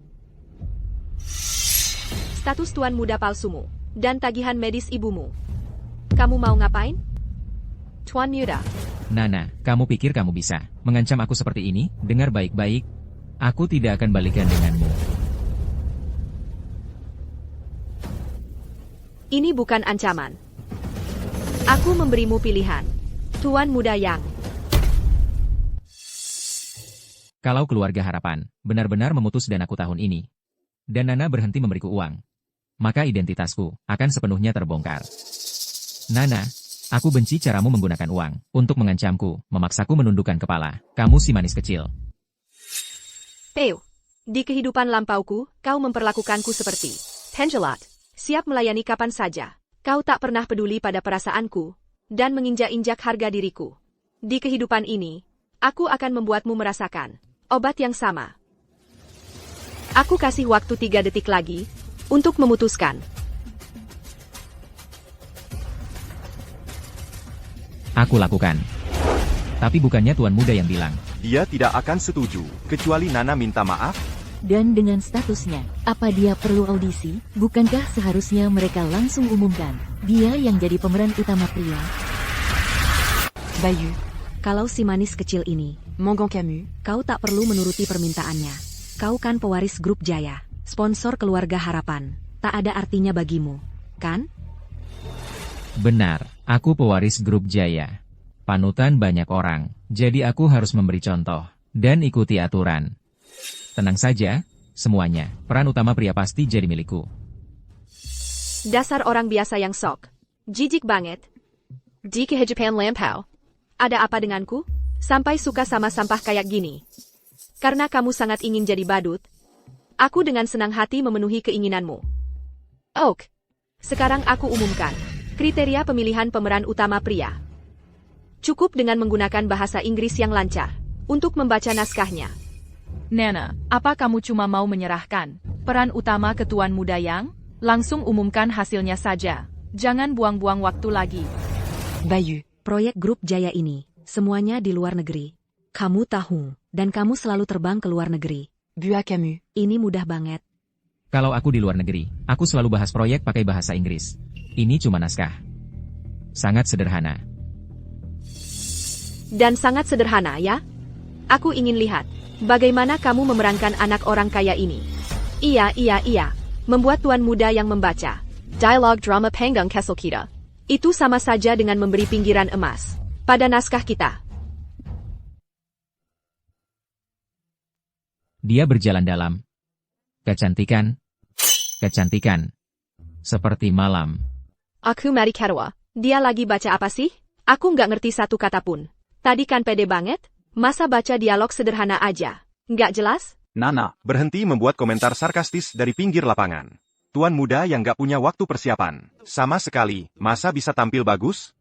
status tuan muda palsumu, dan tagihan medis ibumu, kamu mau ngapain? Tuan Muda. Nana, kamu pikir kamu bisa mengancam aku seperti ini? Dengar baik-baik. Aku tidak akan balikan denganmu. Ini bukan ancaman. Aku memberimu pilihan. Tuan Muda Yang. Kalau keluarga harapan benar-benar memutus danaku tahun ini, dan Nana berhenti memberiku uang, maka identitasku akan sepenuhnya terbongkar. Nana, aku benci caramu menggunakan uang untuk mengancamku, memaksaku menundukkan kepala. Kamu si manis kecil. Peu, di kehidupan lampauku, kau memperlakukanku seperti penjelat, siap melayani kapan saja. Kau tak pernah peduli pada perasaanku, dan menginjak-injak harga diriku. Di kehidupan ini, aku akan membuatmu merasakan obat yang sama. Aku kasih waktu 3 detik lagi untuk memutuskan. Aku lakukan. Tapi bukannya Tuan Muda yang bilang. Dia tidak akan setuju, kecuali Nana minta maaf. Dan dengan statusnya, apa dia perlu audisi? Bukankah seharusnya mereka langsung umumkan dia yang jadi pemeran utama pria? Bayu, Kalau si manis kecil ini, Mongon Camus, kau tak perlu menuruti permintaannya. Kau kan pewaris grup Jaya, sponsor keluarga harapan. Tak ada artinya bagimu, kan? Benar, aku pewaris grup Jaya. Panutan banyak orang, jadi aku harus memberi contoh dan ikuti aturan. Tenang saja, semuanya, peran utama pria pasti jadi milikku. Dasar orang biasa yang sok. Jijik banget. Di kehidupan lampau. Ada apa denganku? Sampai suka sama sampah kayak gini. Karena kamu sangat ingin jadi badut, aku dengan senang hati memenuhi keinginanmu. Ok. Sekarang aku umumkan kriteria pemilihan pemeran utama pria. Cukup dengan menggunakan bahasa Inggris yang lancar untuk membaca naskahnya. Nana, apa kamu cuma mau menyerahkan peran utama ke Tuan Muda Yang? Langsung umumkan hasilnya saja. Jangan buang-buang waktu lagi. Bayu, Proyek grup Jaya ini, semuanya di luar negeri. Kamu tahu, dan kamu selalu terbang ke luar negeri. Bua Camus, Ini mudah banget. Kalau aku di luar negeri, aku selalu bahas proyek pakai bahasa Inggris. Ini cuma naskah. Sangat sederhana. Dan sangat sederhana ya. Aku ingin lihat bagaimana kamu memerankan anak orang kaya ini. Iya. Membuat tuan muda yang membaca dialog drama Panggung Kesel kita. Itu sama saja dengan memberi pinggiran emas pada naskah kita. Dia berjalan dalam. Kecantikan. Kecantikan. Seperti malam. Aku Mari Katawa. Dia lagi baca apa sih? Aku nggak ngerti satu kata pun. Tadi kan pede banget? Masa baca dialog sederhana aja? Nggak jelas? Nana, berhenti membuat komentar sarkastis dari pinggir lapangan. Tuan muda yang gak punya waktu persiapan. Sama sekali, masa bisa tampil bagus?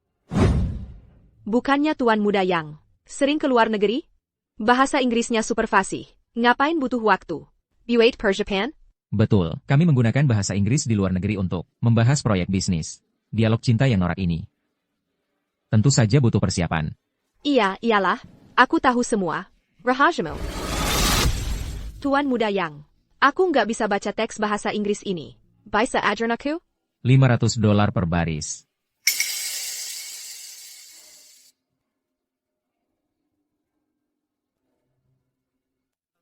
Bukannya tuan muda yang sering ke luar negeri? Bahasa Inggrisnya super fasih. Ngapain butuh waktu? You wait per Japan? Betul, kami menggunakan bahasa Inggris di luar negeri untuk membahas proyek bisnis. Dialog cinta yang norak ini. Tentu saja butuh persiapan. Iya, iyalah. Aku tahu semua. Rahajmo. Tuan muda yang, aku nggak bisa baca teks bahasa Inggris ini. Bisa ajarin aku? $500 per baris.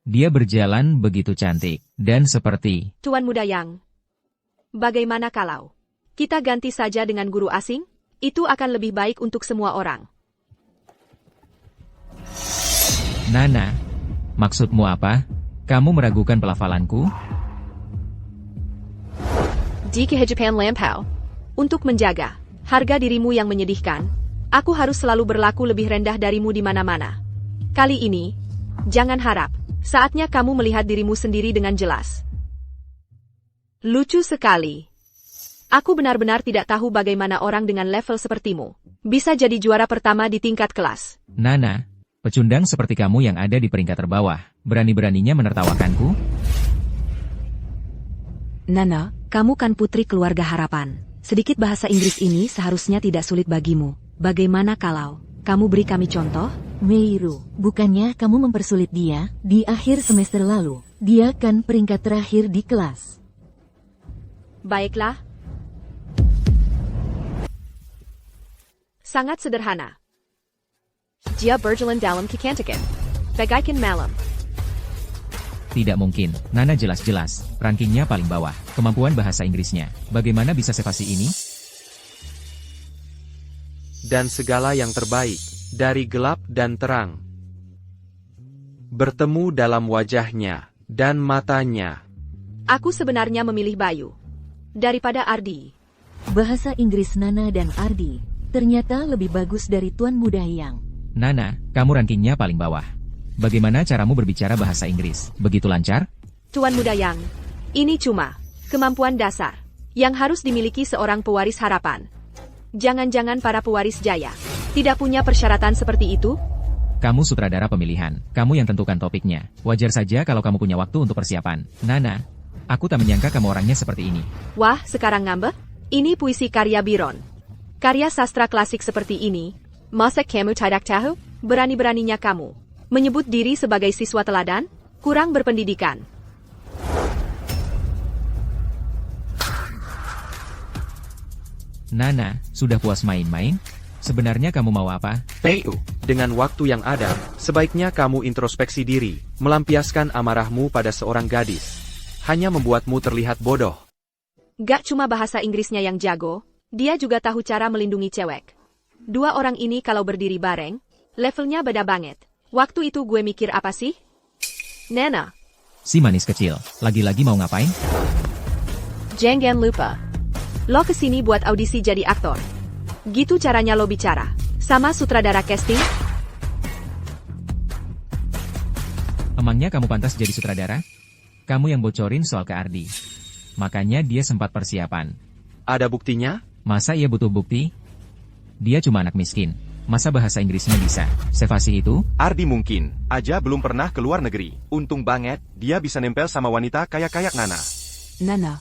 Dia berjalan begitu cantik, dan seperti... Tuan muda yang, bagaimana kalau kita ganti saja dengan guru asing? Itu akan lebih baik untuk semua orang. Nana, maksudmu apa? Kamu meragukan pelafalanku? Di kehidupan lampau, untuk menjaga harga dirimu yang menyedihkan, aku harus selalu berlaku lebih rendah darimu di mana-mana. Kali ini, jangan harap, saatnya kamu melihat dirimu sendiri dengan jelas. Lucu sekali. Aku benar-benar tidak tahu bagaimana orang dengan level sepertimu bisa jadi juara pertama di tingkat kelas. Nana, pecundang seperti kamu yang ada di peringkat terbawah, berani-beraninya menertawakanku? Nana, kamu kan putri keluarga harapan. Sedikit bahasa Inggris ini seharusnya tidak sulit bagimu. Bagaimana kalau kamu beri kami contoh? Meiru, bukannya kamu mempersulit dia? Di akhir semester lalu, dia kan peringkat terakhir di kelas. Baiklah. Sangat sederhana. Dia berjalan dalam kecantikan. Bagaikan malam. Tidak mungkin, Nana jelas-jelas, rankingnya paling bawah, kemampuan bahasa Inggrisnya. Bagaimana bisa sevasi ini? Dan segala yang terbaik, dari gelap dan terang, bertemu dalam wajahnya, dan matanya. Aku sebenarnya memilih Bayu daripada Ardi. Bahasa Inggris Nana dan Ardi ternyata lebih bagus dari Tuan Muda yang. Nana, kamu rankingnya paling bawah. Bagaimana caramu berbicara bahasa Inggris? Begitu lancar? Tuan muda yang, ini cuma kemampuan dasar yang harus dimiliki seorang pewaris harapan. Jangan-jangan para pewaris jaya tidak punya persyaratan seperti itu? Kamu sutradara pemilihan, kamu yang tentukan topiknya. Wajar saja kalau kamu punya waktu untuk persiapan. Nana, aku tak menyangka kamu orangnya seperti ini. Wah, sekarang ngambek? Ini puisi karya Biron. Karya sastra klasik seperti ini, masa kamu tidak tahu? Berani-beraninya kamu menyebut diri sebagai siswa teladan? Kurang berpendidikan. Nana, sudah puas main-main? Sebenarnya kamu mau apa? Teo, dengan waktu yang ada, sebaiknya kamu introspeksi diri, melampiaskan amarahmu pada seorang gadis. Hanya membuatmu terlihat bodoh. Gak cuma bahasa Inggrisnya yang jago, dia juga tahu cara melindungi cewek. Dua orang ini kalau berdiri bareng, levelnya beda banget. Waktu itu gue mikir apa sih? Nana. Si manis kecil, lagi-lagi mau ngapain? Jangan lupa. Lo kesini buat audisi jadi aktor. Gitu caranya lo bicara sama sutradara casting? Emangnya kamu pantas jadi sutradara? Kamu yang bocorin soal ke Ardi. Makanya dia sempat persiapan. Ada buktinya? Masa ia butuh bukti? Dia cuma anak miskin. Masa bahasa Inggrisnya bisa sevasi itu? Ardi mungkin aja belum pernah ke luar negeri. Untung banget, dia bisa nempel sama wanita kayak Nana. Nana,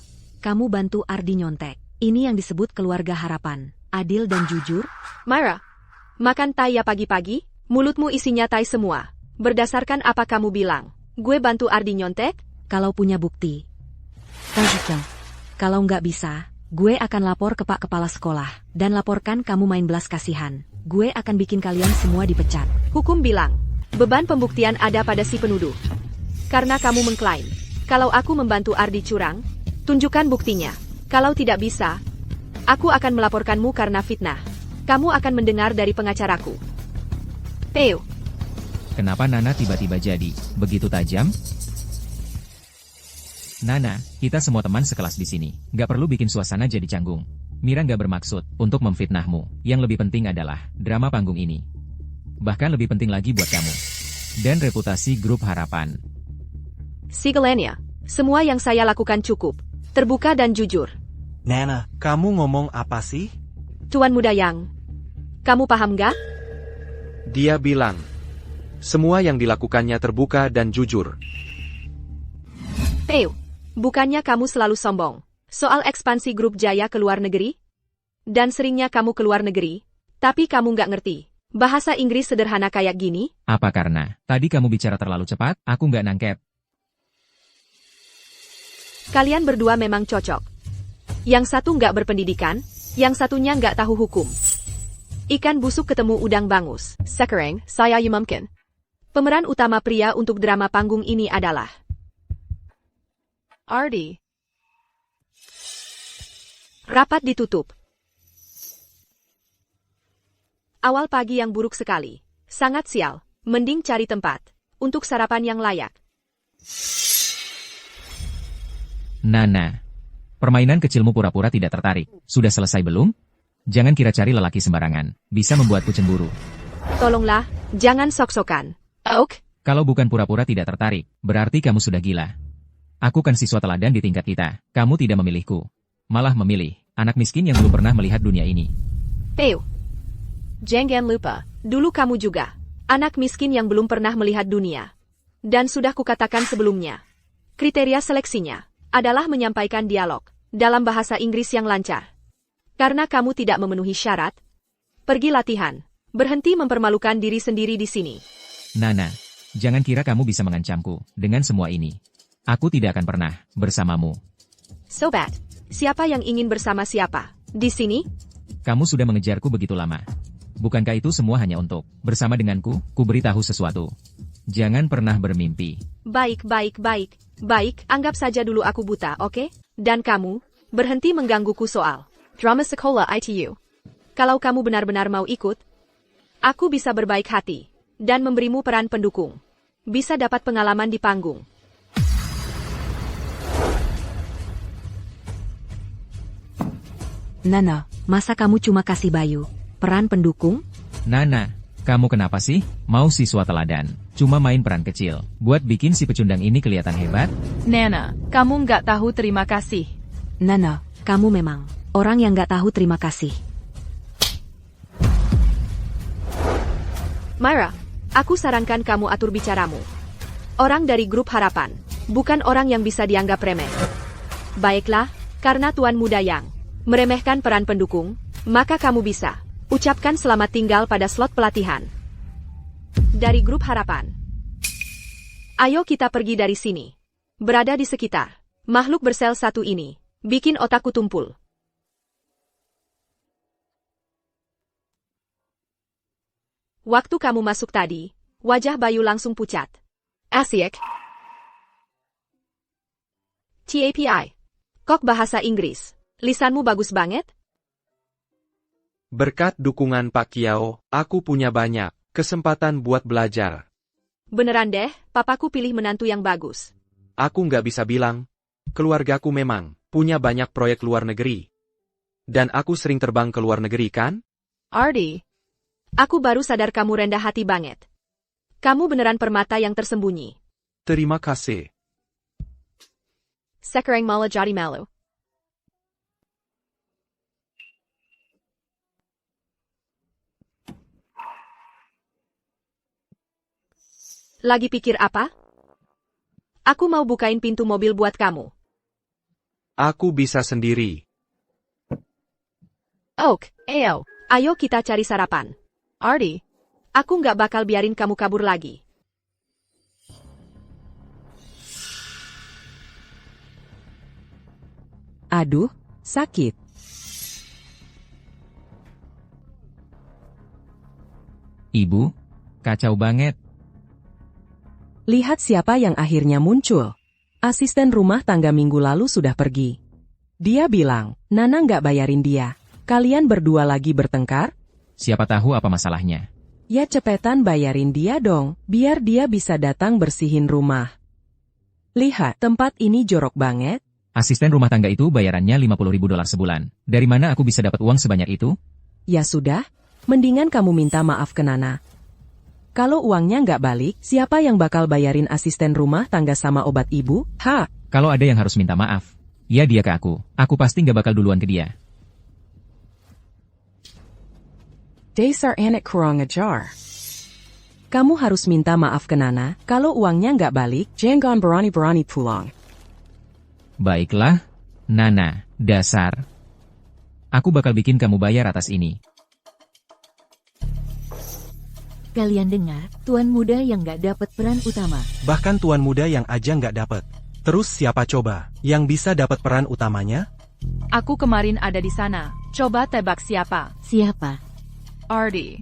kamu bantu Ardi nyontek. Ini yang disebut keluarga harapan. Adil dan jujur? Myra, makan tai ya pagi-pagi? Mulutmu isinya tai semua. Berdasarkan apa kamu bilang? Gue bantu Ardi nyontek? Kalau punya bukti. Kajika, kalau nggak bisa, gue akan lapor ke Pak Kepala Sekolah. Dan laporkan kamu main belas kasihan. Gue akan bikin kalian semua dipecat. Hukum bilang, beban pembuktian ada pada si penuduh. Karena kamu mengklaim, kalau aku membantu Ardi curang, tunjukkan buktinya. Kalau tidak bisa, Aku akan melaporkanmu karena fitnah. Kamu akan mendengar dari pengacaraku. Peu. Kenapa Nana tiba-tiba jadi begitu tajam? Nana, kita semua teman sekelas di sini. Gak perlu bikin suasana jadi canggung. Mira gak bermaksud untuk memfitnahmu. Yang lebih penting adalah drama panggung ini. Bahkan lebih penting lagi buat kamu. Dan reputasi grup harapan. Segalanya, semua yang saya lakukan cukup. Terbuka dan jujur. Nana, kamu ngomong apa sih? Tuan Muda Yang. Kamu paham gak? Dia bilang, semua yang dilakukannya terbuka dan jujur. Peu. Bukannya kamu selalu sombong soal ekspansi grup Jaya ke luar negeri? Dan seringnya kamu ke luar negeri, tapi kamu nggak ngerti bahasa Inggris sederhana kayak gini? Apa karena tadi kamu bicara terlalu cepat, aku nggak nangkep. Kalian berdua memang cocok. Yang satu nggak berpendidikan, yang satunya nggak tahu hukum. Ikan busuk ketemu udang bangus. Sekarang, saya mungkin. Pemeran utama pria untuk drama panggung ini adalah Ardi. Rapat ditutup. Awal pagi yang buruk sekali. Sangat sial. Mending cari tempat untuk sarapan yang layak. Nana, permainan kecilmu pura-pura tidak tertarik. Sudah selesai belum? Jangan kira cari lelaki sembarangan. Bisa membuatku cemburu. Tolonglah, jangan sok-sokan. Ok? Kalau bukan pura-pura tidak tertarik, berarti kamu sudah gila. Aku kan siswa teladan di tingkat kita. Kamu tidak memilihku. Malah memilih anak miskin yang belum pernah melihat dunia ini. Peu. Jangan lupa, dulu kamu juga anak miskin yang belum pernah melihat dunia. Dan sudah kukatakan sebelumnya, kriteria seleksinya adalah menyampaikan dialog dalam bahasa Inggris yang lancar. Karena kamu tidak memenuhi syarat, pergi latihan. Berhenti mempermalukan diri sendiri di sini. Nana, jangan kira kamu bisa mengancamku dengan semua ini. Aku tidak akan pernah bersamamu. Sobat, siapa yang ingin bersama siapa? Di sini? Kamu sudah mengejarku begitu lama. Bukankah itu semua hanya untuk bersama denganku? Ku beritahu sesuatu. Jangan pernah bermimpi. Baik, anggap saja dulu aku buta, oke? Dan kamu, berhenti menggangguku soal drama sekolah ITU. Kalau kamu benar-benar mau ikut, aku bisa berbaik hati dan memberimu peran pendukung. Bisa dapat pengalaman di panggung. Nana, masa kamu cuma kasih Bayu peran pendukung? Nana, kamu kenapa sih? Mau siswa teladan, cuma main peran kecil, buat bikin si pecundang ini kelihatan hebat? Nana, kamu nggak tahu terima kasih. Nana, kamu memang orang yang nggak tahu terima kasih. Myra, aku sarankan kamu atur bicaramu. Orang dari grup harapan, bukan orang yang bisa dianggap remeh. Baiklah, karena Tuan Muda Yang meremehkan peran pendukung, maka kamu bisa ucapkan selamat tinggal pada slot pelatihan. Dari grup harapan. Ayo kita pergi dari sini. Berada di sekitar makhluk bersel satu ini, bikin otakku tumpul. Waktu kamu masuk tadi, wajah Bayu langsung pucat. Asyik. TAPI. Kok bahasa Inggris. Lisanmu bagus banget? Berkat dukungan Pak Kiao, aku punya banyak kesempatan buat belajar. Beneran deh, papaku pilih menantu yang bagus. Aku nggak bisa bilang. Keluargaku memang punya banyak proyek luar negeri. Dan aku sering terbang ke luar negeri kan? Ardi. Aku baru sadar kamu rendah hati banget. Kamu beneran permata yang tersembunyi. Terima kasih. Sekarang malah jadi malu. Lagi pikir apa? Aku mau bukain pintu mobil buat kamu. Aku bisa sendiri. Ok, ayo kita cari sarapan. Ardi, aku nggak bakal biarin kamu kabur lagi. Aduh, sakit. Ibu, kacau banget. Lihat siapa yang akhirnya muncul. Asisten rumah tangga minggu lalu sudah pergi. Dia bilang, Nana nggak bayarin dia. Kalian berdua lagi bertengkar? Siapa tahu apa masalahnya. Ya cepetan bayarin dia dong, biar dia bisa datang bersihin rumah. Lihat, tempat ini jorok banget. Asisten rumah tangga itu bayarannya $50.000 sebulan. Dari mana aku bisa dapat uang sebanyak itu? Ya sudah, mendingan kamu minta maaf ke Nana. Kalau uangnya nggak balik, siapa yang bakal bayarin asisten rumah tangga sama obat ibu? Ha! Kalau ada yang harus minta maaf, ya dia ke aku. Aku pasti nggak bakal duluan ke dia. Dasar anak kurang ajar. Kamu harus minta maaf ke Nana, kalau uangnya nggak balik, jangan berani-berani pulang. Baiklah, Nana, dasar. Aku bakal bikin kamu bayar atas ini. Kalian dengar, tuan muda yang nggak dapat peran utama. Bahkan tuan muda yang aja nggak dapat. Terus siapa coba yang bisa dapat peran utamanya? Aku kemarin ada di sana. Coba tebak siapa? Siapa? Ardi.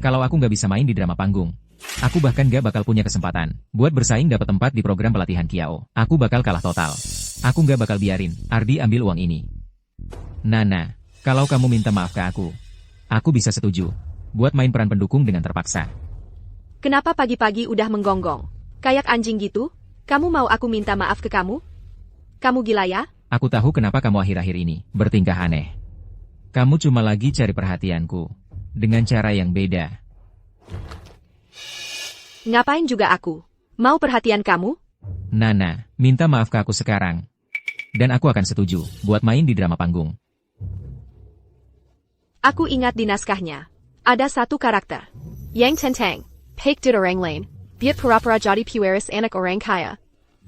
Kalau aku nggak bisa main di drama panggung, aku bahkan nggak bakal punya kesempatan buat bersaing dapat tempat di program pelatihan Kiao. Aku bakal kalah total. Aku nggak bakal biarin Ardi ambil uang ini. Nana, kalau kamu minta maaf ke aku bisa setuju buat main peran pendukung dengan terpaksa. Kenapa pagi-pagi udah menggonggong? Kayak anjing gitu? Kamu mau aku minta maaf ke kamu? Kamu gila ya? Aku tahu kenapa kamu akhir-akhir ini bertingkah aneh. Kamu cuma lagi cari perhatianku dengan cara yang beda. Ngapain juga aku? Mau perhatian kamu? Nana, minta maaf ke aku sekarang. Dan aku akan setuju buat main di drama panggung. Aku ingat di naskahnya. Ada satu karakter. Yang Tentang. Pek did orang lain. Biat pura-pura jadi pueris anak orang kaya.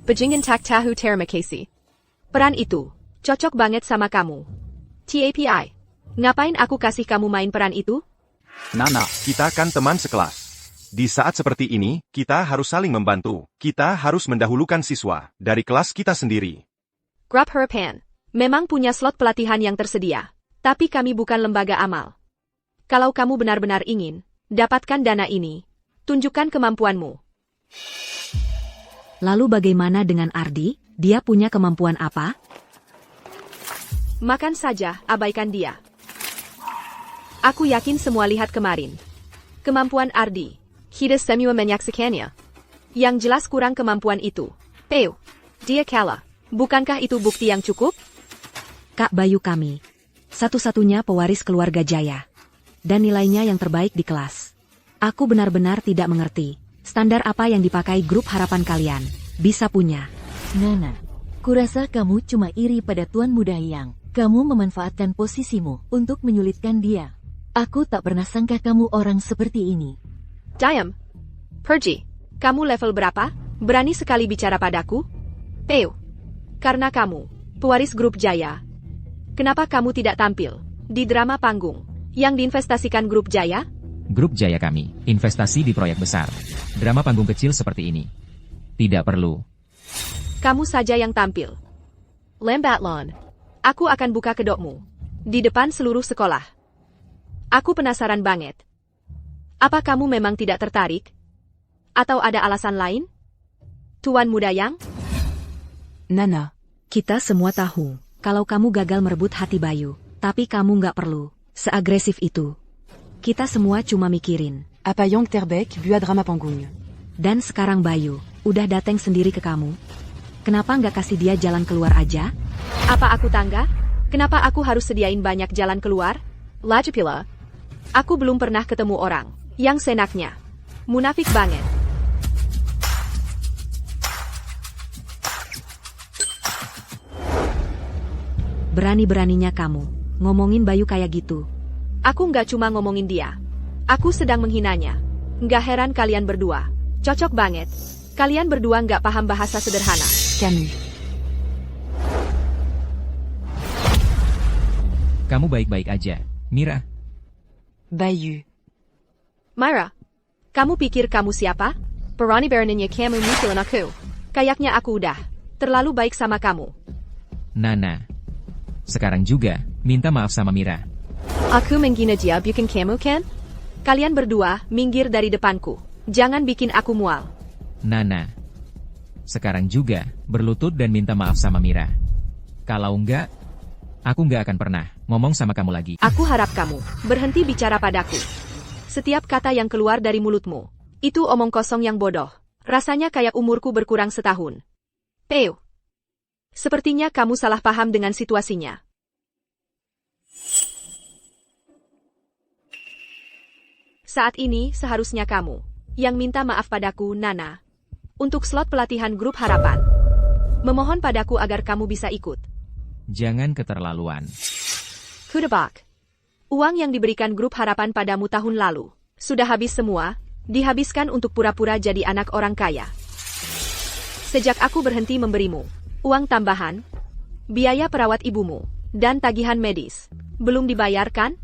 Bajingan tak tahu terima kasih. Peran itu cocok banget sama kamu. TAPI. Ngapain aku kasih kamu main peran itu? Nana, kita kan teman sekelas. Di saat seperti ini, kita harus saling membantu. Kita harus mendahulukan siswa dari kelas kita sendiri. Grab Harapan. Memang punya slot pelatihan yang tersedia. Tapi kami bukan lembaga amal. Kalau kamu benar-benar ingin dapatkan dana ini, tunjukkan kemampuanmu. Lalu bagaimana dengan Ardi? Dia punya kemampuan apa? Makan saja, abaikan dia. Aku yakin semua lihat kemarin. Kemampuan Ardi. Kita semua menyaksikannya. Yang jelas kurang kemampuan itu. Dia kalah. Bukankah itu bukti yang cukup? Kak Bayu kami. Satu-satunya pewaris keluarga Jaya. Dan nilainya yang terbaik di kelas. Aku benar-benar tidak mengerti. Standar apa yang dipakai grup harapan kalian? Bisa punya. Nana, kurasa kamu cuma iri pada tuan muda yang kamu memanfaatkan posisimu untuk menyulitkan dia. Aku tak pernah sangka kamu orang seperti ini. Diam. Pergi. Kamu level berapa? Berani sekali bicara padaku? Karena kamu pewaris grup Jaya. Kenapa kamu tidak tampil di drama panggung yang diinvestasikan grup Jaya? Grup Jaya kami investasi di proyek besar. Drama panggung kecil seperti ini tidak perlu. Kamu saja yang tampil. Lambatlon. Aku akan buka kedokmu di depan seluruh sekolah. Aku penasaran banget. Apa kamu memang tidak tertarik? Atau ada alasan lain? Tuan muda yang? Nana, kita semua tahu kalau kamu gagal merebut hati Bayu. Tapi kamu nggak perlu seagresif itu. Kita semua cuma mikirin. Apa yang terbaik buat drama panggung? Dan sekarang Bayu udah datang sendiri ke kamu. Kenapa nggak kasih dia jalan keluar aja? Apa aku tangga? Kenapa aku harus sediain banyak jalan keluar? Lagipula, aku belum pernah ketemu orang yang senaknya. Munafik banget. Berani-beraninya kamu ngomongin Bayu kayak gitu. Aku nggak cuma ngomongin dia. Aku sedang menghinanya. Nggak heran kalian berdua. Cocok banget. Kalian berdua nggak paham bahasa sederhana. Camus. Kamu baik-baik aja, Mira. Bayu. Myra, kamu pikir kamu siapa? Berani beraninya kamu mukulin aku. Kayaknya aku udah terlalu baik sama kamu. Nana. Sekarang juga, minta maaf sama Mira. Aku menghina dia bukan kamu kan? Kalian berdua, minggir dari depanku. Jangan bikin aku mual. Nana. Sekarang juga, berlutut dan minta maaf sama Mira. Kalau enggak, aku enggak akan pernah ngomong sama kamu lagi. Aku harap kamu berhenti bicara padaku. Setiap kata yang keluar dari mulutmu, itu omong kosong yang bodoh. Rasanya kayak umurku berkurang setahun. Peu. Sepertinya kamu salah paham dengan situasinya. Saat ini seharusnya kamu yang minta maaf padaku, Nana. Untuk slot pelatihan grup harapan. Memohon padaku agar kamu bisa ikut. Jangan keterlaluan. Kudebak. Uang yang diberikan grup harapan padamu tahun lalu. Sudah habis semua, dihabiskan untuk pura-pura jadi anak orang kaya. Sejak aku berhenti memberimu uang tambahan, biaya perawat ibumu, dan tagihan medis, belum dibayarkan?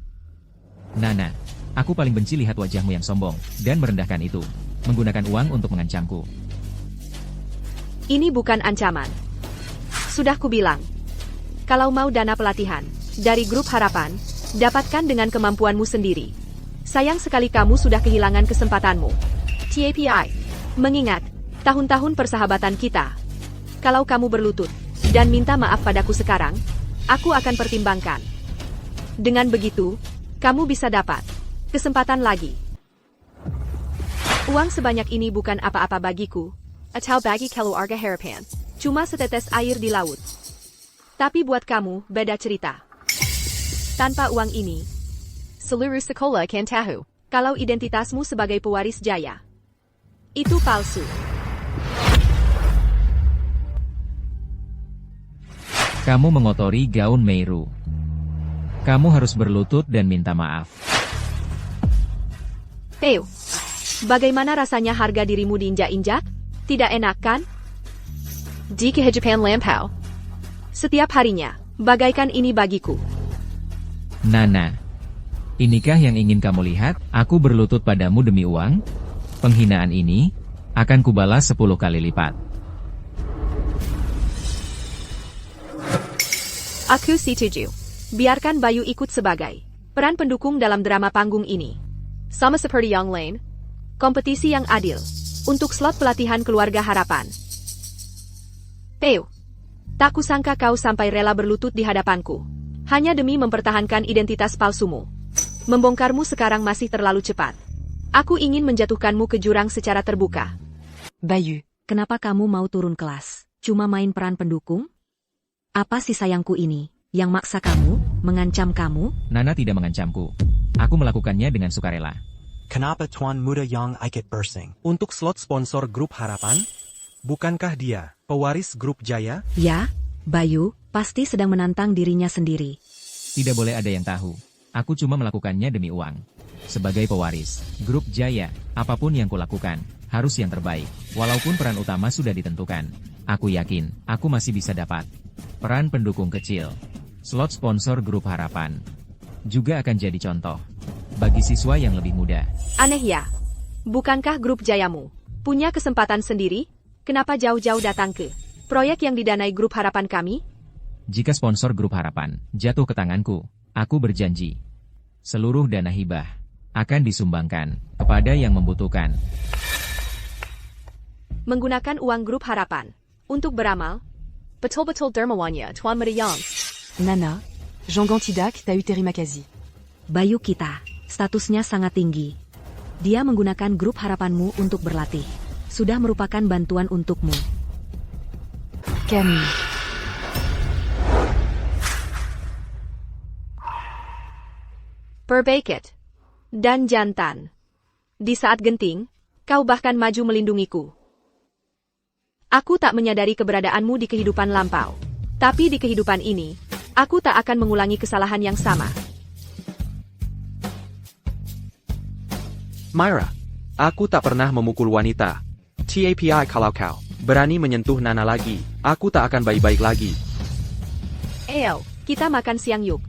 Nana, aku paling benci lihat wajahmu yang sombong, dan merendahkan itu. Menggunakan uang untuk mengancamku. Ini bukan ancaman. Sudah kubilang. Kalau mau dana pelatihan dari grup harapan, dapatkan dengan kemampuanmu sendiri. Sayang sekali kamu sudah kehilangan kesempatanmu. TAPI. Mengingat, tahun-tahun persahabatan kita. Kalau kamu berlutut dan minta maaf padaku sekarang, aku akan pertimbangkan. Dengan begitu, kamu bisa dapat kesempatan lagi. Uang sebanyak ini bukan apa-apa bagiku, atau bagi keluarga harapan. Cuma setetes air di laut. Tapi buat kamu, beda cerita. Tanpa uang ini, seluruh sekolah akan tahu kalau identitasmu sebagai pewaris jaya itu palsu. Kamu mengotori gaun Meiru. Kamu harus berlutut dan minta maaf. Peu, bagaimana rasanya harga dirimu diinjak-injak? Tidak enak kan? Di kehidupan lampau. Setiap harinya, bagaikan ini bagiku. Nana, inikah yang ingin kamu lihat? Aku berlutut padamu demi uang? Penghinaan ini akan kubalas 10 kali lipat. Aku setuju. Biarkan Bayu ikut sebagai peran pendukung dalam drama panggung ini. Sama seperti yang lain, kompetisi yang adil untuk slot pelatihan keluarga harapan. Peu, tak kusangka kau sampai rela berlutut di hadapanku. Hanya demi mempertahankan identitas palsumu. Membongkarmu sekarang masih terlalu cepat. Aku ingin menjatuhkanmu ke jurang secara terbuka. Bayu, kenapa kamu mau turun kelas? Cuma main peran pendukung? Apa sih sayangku ini, yang maksa kamu, mengancam kamu? Nana tidak mengancamku. Aku melakukannya dengan sukarela. Kenapa Tuan Muda Yang Ikut Bursing? Untuk slot sponsor grup harapan? Bukankah dia pewaris grup Jaya? Ya, Bayu, pasti sedang menantang dirinya sendiri. Tidak boleh ada yang tahu. Aku cuma melakukannya demi uang. Sebagai pewaris grup Jaya, apapun yang kulakukan, harus yang terbaik. Walaupun peran utama sudah ditentukan, aku yakin, aku masih bisa dapat peran pendukung kecil. Slot sponsor grup harapan juga akan jadi contoh bagi siswa yang lebih muda. Aneh ya? Bukankah grup Jayamu punya kesempatan sendiri? Kenapa jauh-jauh datang ke proyek yang didanai grup harapan kami? Jika sponsor grup harapan jatuh ke tanganku, aku berjanji, seluruh dana hibah akan disumbangkan kepada yang membutuhkan. Menggunakan uang grup harapan untuk beramal? Betul-betul dermawannya, Tuan Muda. Nana, Jean Gantidak t'a eu Terimakazi. Bayu kita, statusnya sangat tinggi. Dia menggunakan grup harapanmu untuk berlatih. Sudah merupakan bantuan untukmu. Camille. Perbaikat. Dan jantan. Di saat genting, kau bahkan maju melindungiku. Aku tak menyadari keberadaanmu di kehidupan lampau. Tapi di kehidupan ini, aku tak akan mengulangi kesalahan yang sama. Myra, aku tak pernah memukul wanita. TAPI kalau kau berani menyentuh Nana lagi, aku tak akan baik-baik lagi. Eo, kita makan siang yuk.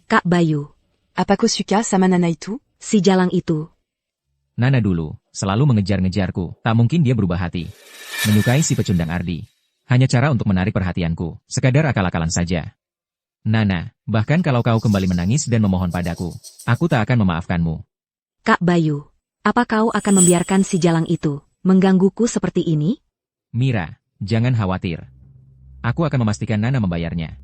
Kak Bayu. Apa kau suka sama Nana itu? Si jalang itu. Nana dulu selalu mengejar-ngejarku, tak mungkin dia berubah hati. Menyukai si pecundang Ardi. Hanya cara untuk menarik perhatianku, sekadar akal-akalan saja. Nana, bahkan kalau kau kembali menangis dan memohon padaku, aku tak akan memaafkanmu. Kak Bayu, apa kau akan membiarkan si jalang itu menggangguku seperti ini? Mira, jangan khawatir. Aku akan memastikan Nana membayarnya.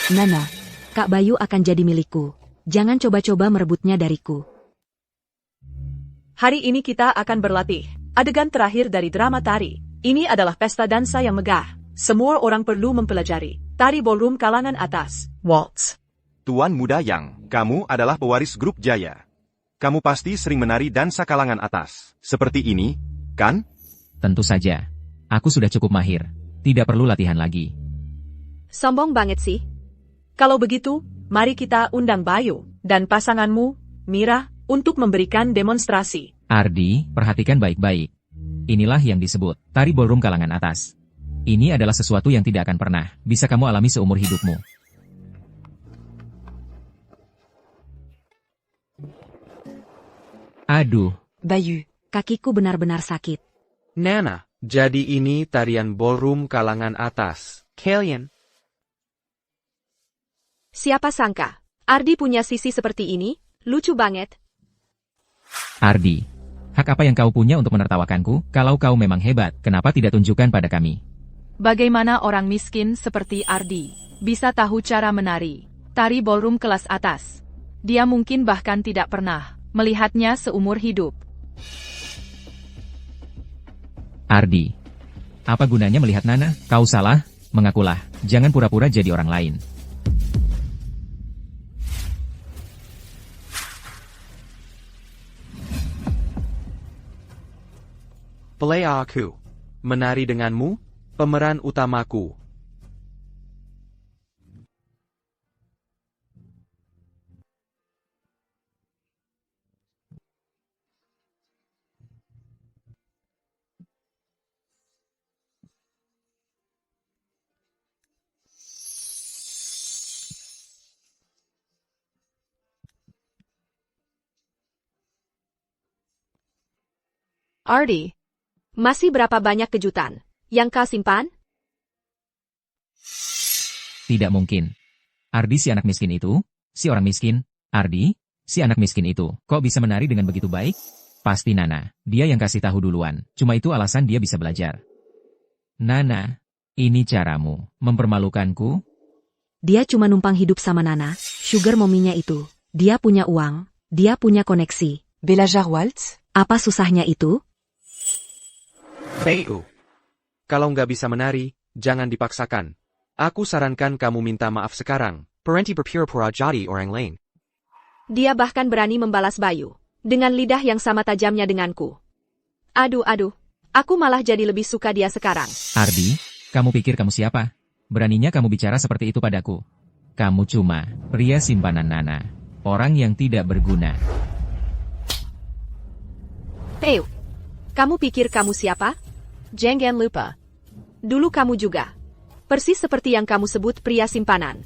Nana, Kak Bayu akan jadi milikku. Jangan coba-coba merebutnya dariku. Hari ini kita akan berlatih. Adegan terakhir dari drama tari. Ini adalah pesta dansa yang megah. Semua orang perlu mempelajari. Tari ballroom kalangan atas. Waltz. Tuan Muda Yang, kamu adalah pewaris grup Jaya. Kamu pasti sering menari dansa kalangan atas. Seperti ini, kan? Tentu saja. Aku sudah cukup mahir. Tidak perlu latihan lagi. Sombong banget sih. Kalau begitu, mari kita undang Bayu dan pasanganmu, Mira, untuk memberikan demonstrasi. Ardi, perhatikan baik-baik. Inilah yang disebut tari ballroom kalangan atas. Ini adalah sesuatu yang tidak akan pernah bisa kamu alami seumur hidupmu. Aduh. Bayu, kakiku benar-benar sakit. Nana, jadi ini tarian ballroom kalangan atas. Kalian. Siapa sangka, Ardi punya sisi seperti ini? Lucu banget. Ardi, hak apa yang kau punya untuk menertawakanku? Kalau kau memang hebat, kenapa tidak tunjukkan pada kami? Bagaimana orang miskin seperti Ardi bisa tahu cara menari tari ballroom kelas atas? Dia mungkin bahkan tidak pernah melihatnya seumur hidup. Ardi, apa gunanya melihat Nana? Kau salah, mengakulah. Jangan pura-pura jadi orang lain. Play aku. Menari denganmu, pemeran utamaku. Ardi, masih berapa banyak kejutan yang kau simpan? Tidak mungkin. Ardi si anak miskin itu? Si orang miskin? Ardi, si anak miskin itu, kok bisa menari dengan begitu baik? Pasti Nana, dia yang kasih tahu duluan. Cuma itu alasan dia bisa belajar. Nana, ini caramu mempermalukanku? Dia cuma numpang hidup sama Nana, sugar mominya itu. Dia punya uang, dia punya koneksi. Belajar waltz? Apa susahnya itu? Bayu. Kalau nggak bisa menari, jangan dipaksakan. Aku sarankan kamu minta maaf sekarang. Parenti berpura-pura jadi orang lain. Dia bahkan berani membalas Bayu dengan lidah yang sama tajamnya denganku. Aduh, aku malah jadi lebih suka dia sekarang. Ardi, kamu pikir kamu siapa? Beraninya kamu bicara seperti itu padaku. Kamu cuma pria simpanan Nana, orang yang tidak berguna. Kamu pikir kamu siapa? Jangan lupa. Dulu kamu juga. Persis seperti yang kamu sebut pria simpanan.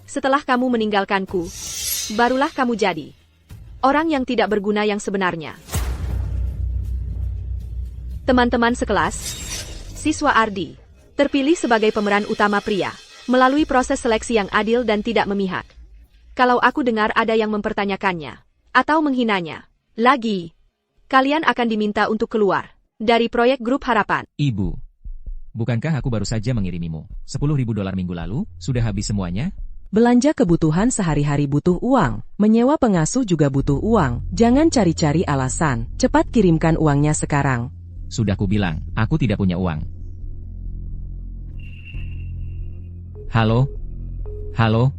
Setelah kamu meninggalkanku, barulah kamu jadi orang yang tidak berguna yang sebenarnya. Teman-teman sekelas, siswa Ardi terpilih sebagai pemeran utama pria melalui proses seleksi yang adil dan tidak memihak. Kalau aku dengar ada yang mempertanyakannya atau menghinanya lagi, kalian akan diminta untuk keluar dari proyek Grup Harapan. Ibu, bukankah aku baru saja mengirimimu $10.000 minggu lalu? Sudah habis semuanya? Belanja kebutuhan sehari-hari butuh uang, menyewa pengasuh juga butuh uang. Jangan cari-cari alasan, cepat kirimkan uangnya sekarang. Sudah kubilang, aku tidak punya uang. Halo? Halo?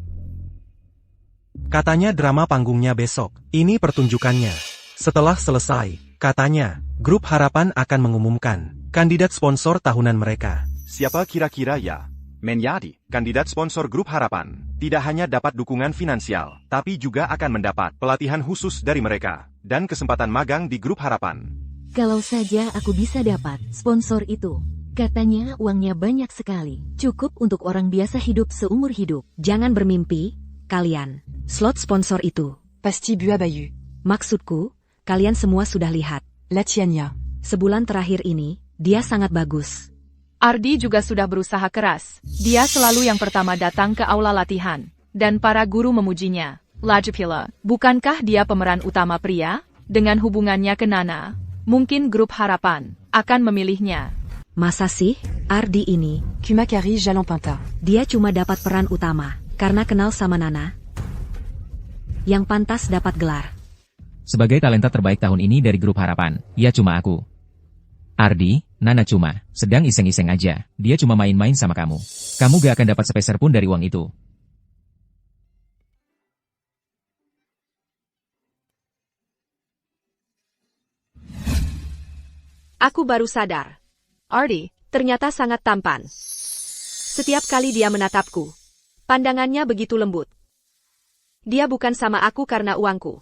Katanya drama panggungnya besok. Ini pertunjukannya. Setelah selesai, katanya, Grup Harapan akan mengumumkan kandidat sponsor tahunan mereka. Siapa kira-kira ya? Menjadi kandidat sponsor Grup Harapan. Tidak hanya dapat dukungan finansial, tapi juga akan mendapat pelatihan khusus dari mereka dan kesempatan magang di Grup Harapan. Kalau saja aku bisa dapat sponsor itu. Katanya uangnya banyak sekali. Cukup untuk orang biasa hidup seumur hidup. Jangan bermimpi, kalian. Slot sponsor itu. Pasti Bua Bayu. Maksudku, kalian semua sudah lihat. Latihannya. Sebulan terakhir ini, dia sangat bagus. Ardi juga sudah berusaha keras. Dia selalu yang pertama datang ke aula latihan. Dan para guru memujinya. Lagipula, bukankah dia pemeran utama pria? Dengan hubungannya ke Nana, mungkin grup harapan akan memilihnya. Masa sih, Ardi ini? Kumakari Jalampinta. Dia cuma dapat peran utama, karena kenal sama Nana. Yang pantas dapat gelar. Sebagai talenta terbaik tahun ini dari grup harapan, ya cuma aku. Ardi, Nana cuma sedang iseng-iseng aja. Dia cuma main-main sama kamu. Kamu gak akan dapat sepeser pun dari uang itu. Aku baru sadar. Ardi, ternyata sangat tampan. Setiap kali dia menatapku, pandangannya begitu lembut. Dia bukan sama aku karena uangku.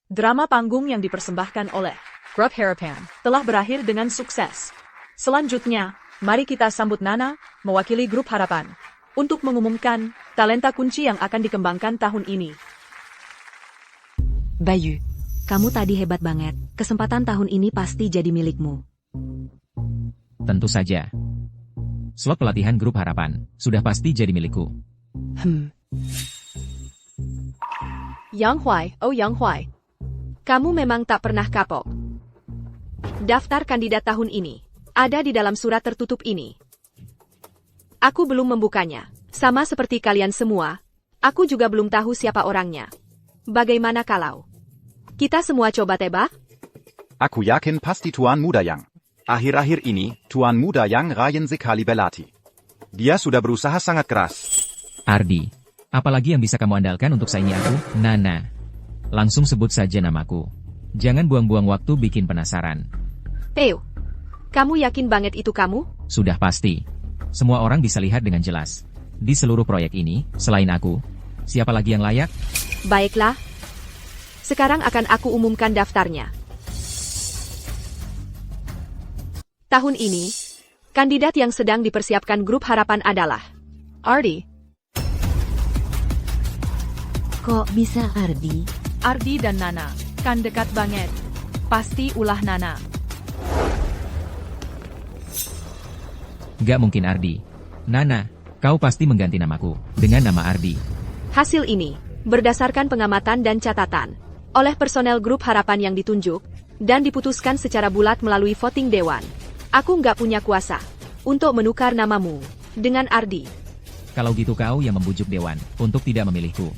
Drama panggung yang dipersembahkan oleh Grup Harapan telah berakhir dengan sukses. Selanjutnya, mari kita sambut Nana, mewakili Grup Harapan, untuk mengumumkan talenta kunci yang akan dikembangkan tahun ini. Bayu. Kamu tadi hebat banget. Kesempatan tahun ini pasti jadi milikmu. Tentu saja. Slot pelatihan grup harapan sudah pasti jadi milikku. Yang Huai, oh Yang Huai. Kamu memang tak pernah kapok. Daftar kandidat tahun ini ada di dalam surat tertutup ini. Aku belum membukanya. Sama seperti kalian semua, aku juga belum tahu siapa orangnya. Bagaimana kalau kita semua coba tebak? Aku yakin pasti Tuan Muda Yang. Akhir-akhir ini, Tuan Muda Yang Ryan sekali berlatih. Dia sudah berusaha sangat keras. Ardi, apalagi yang bisa kamu andalkan untuk saingi aku? Nana. Langsung sebut saja namaku. Jangan buang-buang waktu bikin penasaran. Teo, kamu yakin banget itu kamu? Sudah pasti. Semua orang bisa lihat dengan jelas. Di seluruh proyek ini, selain aku, siapa lagi yang layak? Baiklah. Sekarang akan aku umumkan daftarnya. Tahun ini, kandidat yang sedang dipersiapkan grup harapan adalah Ardi. Kok bisa Ardi? Ardi dan Nana, kan dekat banget. Pasti ulah Nana. Gak mungkin Ardi. Nana, kau pasti mengganti namaku dengan nama Ardi. Hasil ini berdasarkan pengamatan dan catatan oleh personel grup harapan yang ditunjuk dan diputuskan secara bulat melalui voting dewan. Aku nggak punya kuasa untuk menukar namamu dengan Ardi. Kalau gitu kau yang membujuk dewan untuk tidak memilihku.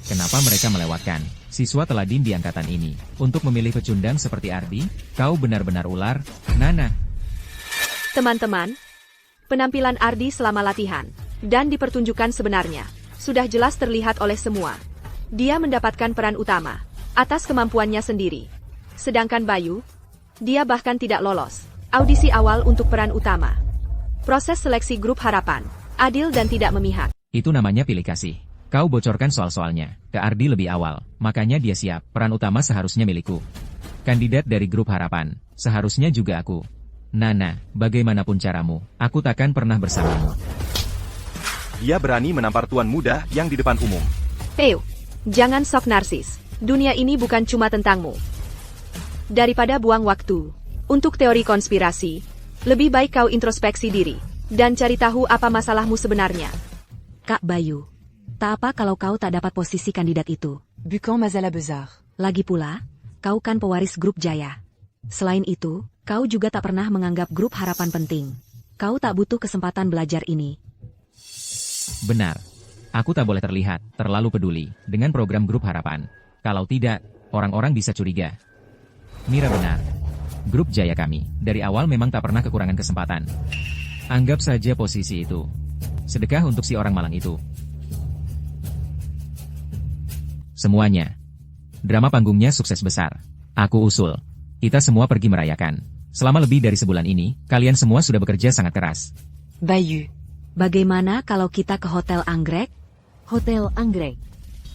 Kenapa mereka melewatkan siswa teladan di angkatan ini untuk memilih pecundang seperti Ardi? Kau benar-benar ular, Nana. Teman-teman, penampilan Ardi selama latihan dan dipertunjukkan sebenarnya sudah jelas terlihat oleh semua. Dia mendapatkan peran utama atas kemampuannya sendiri. Sedangkan Bayu, dia bahkan tidak lolos audisi awal untuk peran utama. Proses seleksi grup harapan adil dan tidak memihak. Itu namanya pilih kasih. Kau bocorkan soal-soalnya ke Ardi lebih awal, makanya dia siap. Peran utama seharusnya milikku. Kandidat dari grup harapan, seharusnya juga aku. Nana, bagaimanapun caramu, aku takkan pernah bersamamu. Dia berani menampar tuan muda yang di depan umum. Teo, jangan sok narsis. Dunia ini bukan cuma tentangmu. Daripada buang waktu untuk teori konspirasi, lebih baik kau introspeksi diri dan cari tahu apa masalahmu sebenarnya. Kak Bayu, tak apa kalau kau tak dapat posisi kandidat itu. Bukan masalah besar. Lagi pula, kau kan pewaris grup Jaya. Selain itu, kau juga tak pernah menganggap grup harapan penting. Kau tak butuh kesempatan belajar ini. Benar. Aku tak boleh terlihat terlalu peduli dengan program grup harapan. Kalau tidak, orang-orang bisa curiga. Mira benar. Grup Jaya kami, dari awal memang tak pernah kekurangan kesempatan. Anggap saja posisi itu sedekah untuk si orang malang itu. Semuanya. Drama panggungnya sukses besar. Aku usul. Kita semua pergi merayakan. Selama lebih dari sebulan ini, kalian semua sudah bekerja sangat keras. Bayu. Bagaimana kalau kita ke Hotel Anggrek? Hotel Anggrek.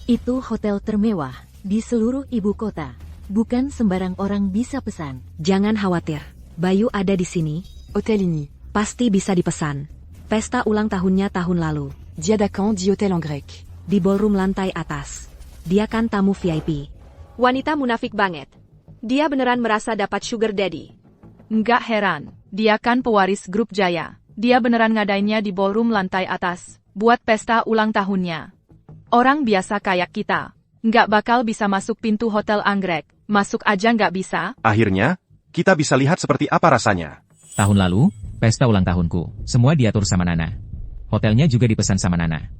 Itu hotel termewah di seluruh ibu kota. Bukan sembarang orang bisa pesan. Jangan khawatir. Bayu ada di sini. Hotel ini. Pasti bisa dipesan. Pesta ulang tahunnya tahun lalu. Dia datang di Hotel Anggrek. Di ballroom lantai atas. Dia kan tamu VIP. Wanita munafik banget. Dia beneran merasa dapat sugar daddy. Nggak heran. dia kan pewaris grup Jaya. Dia beneran ngadainnya di ballroom lantai atas, buat pesta ulang tahunnya. Orang biasa kayak kita, nggak bakal bisa masuk pintu Hotel Anggrek, masuk aja nggak bisa. Akhirnya, kita bisa lihat seperti apa rasanya. Tahun lalu, pesta ulang tahunku, semua diatur sama Nana. Hotelnya juga dipesan sama Nana.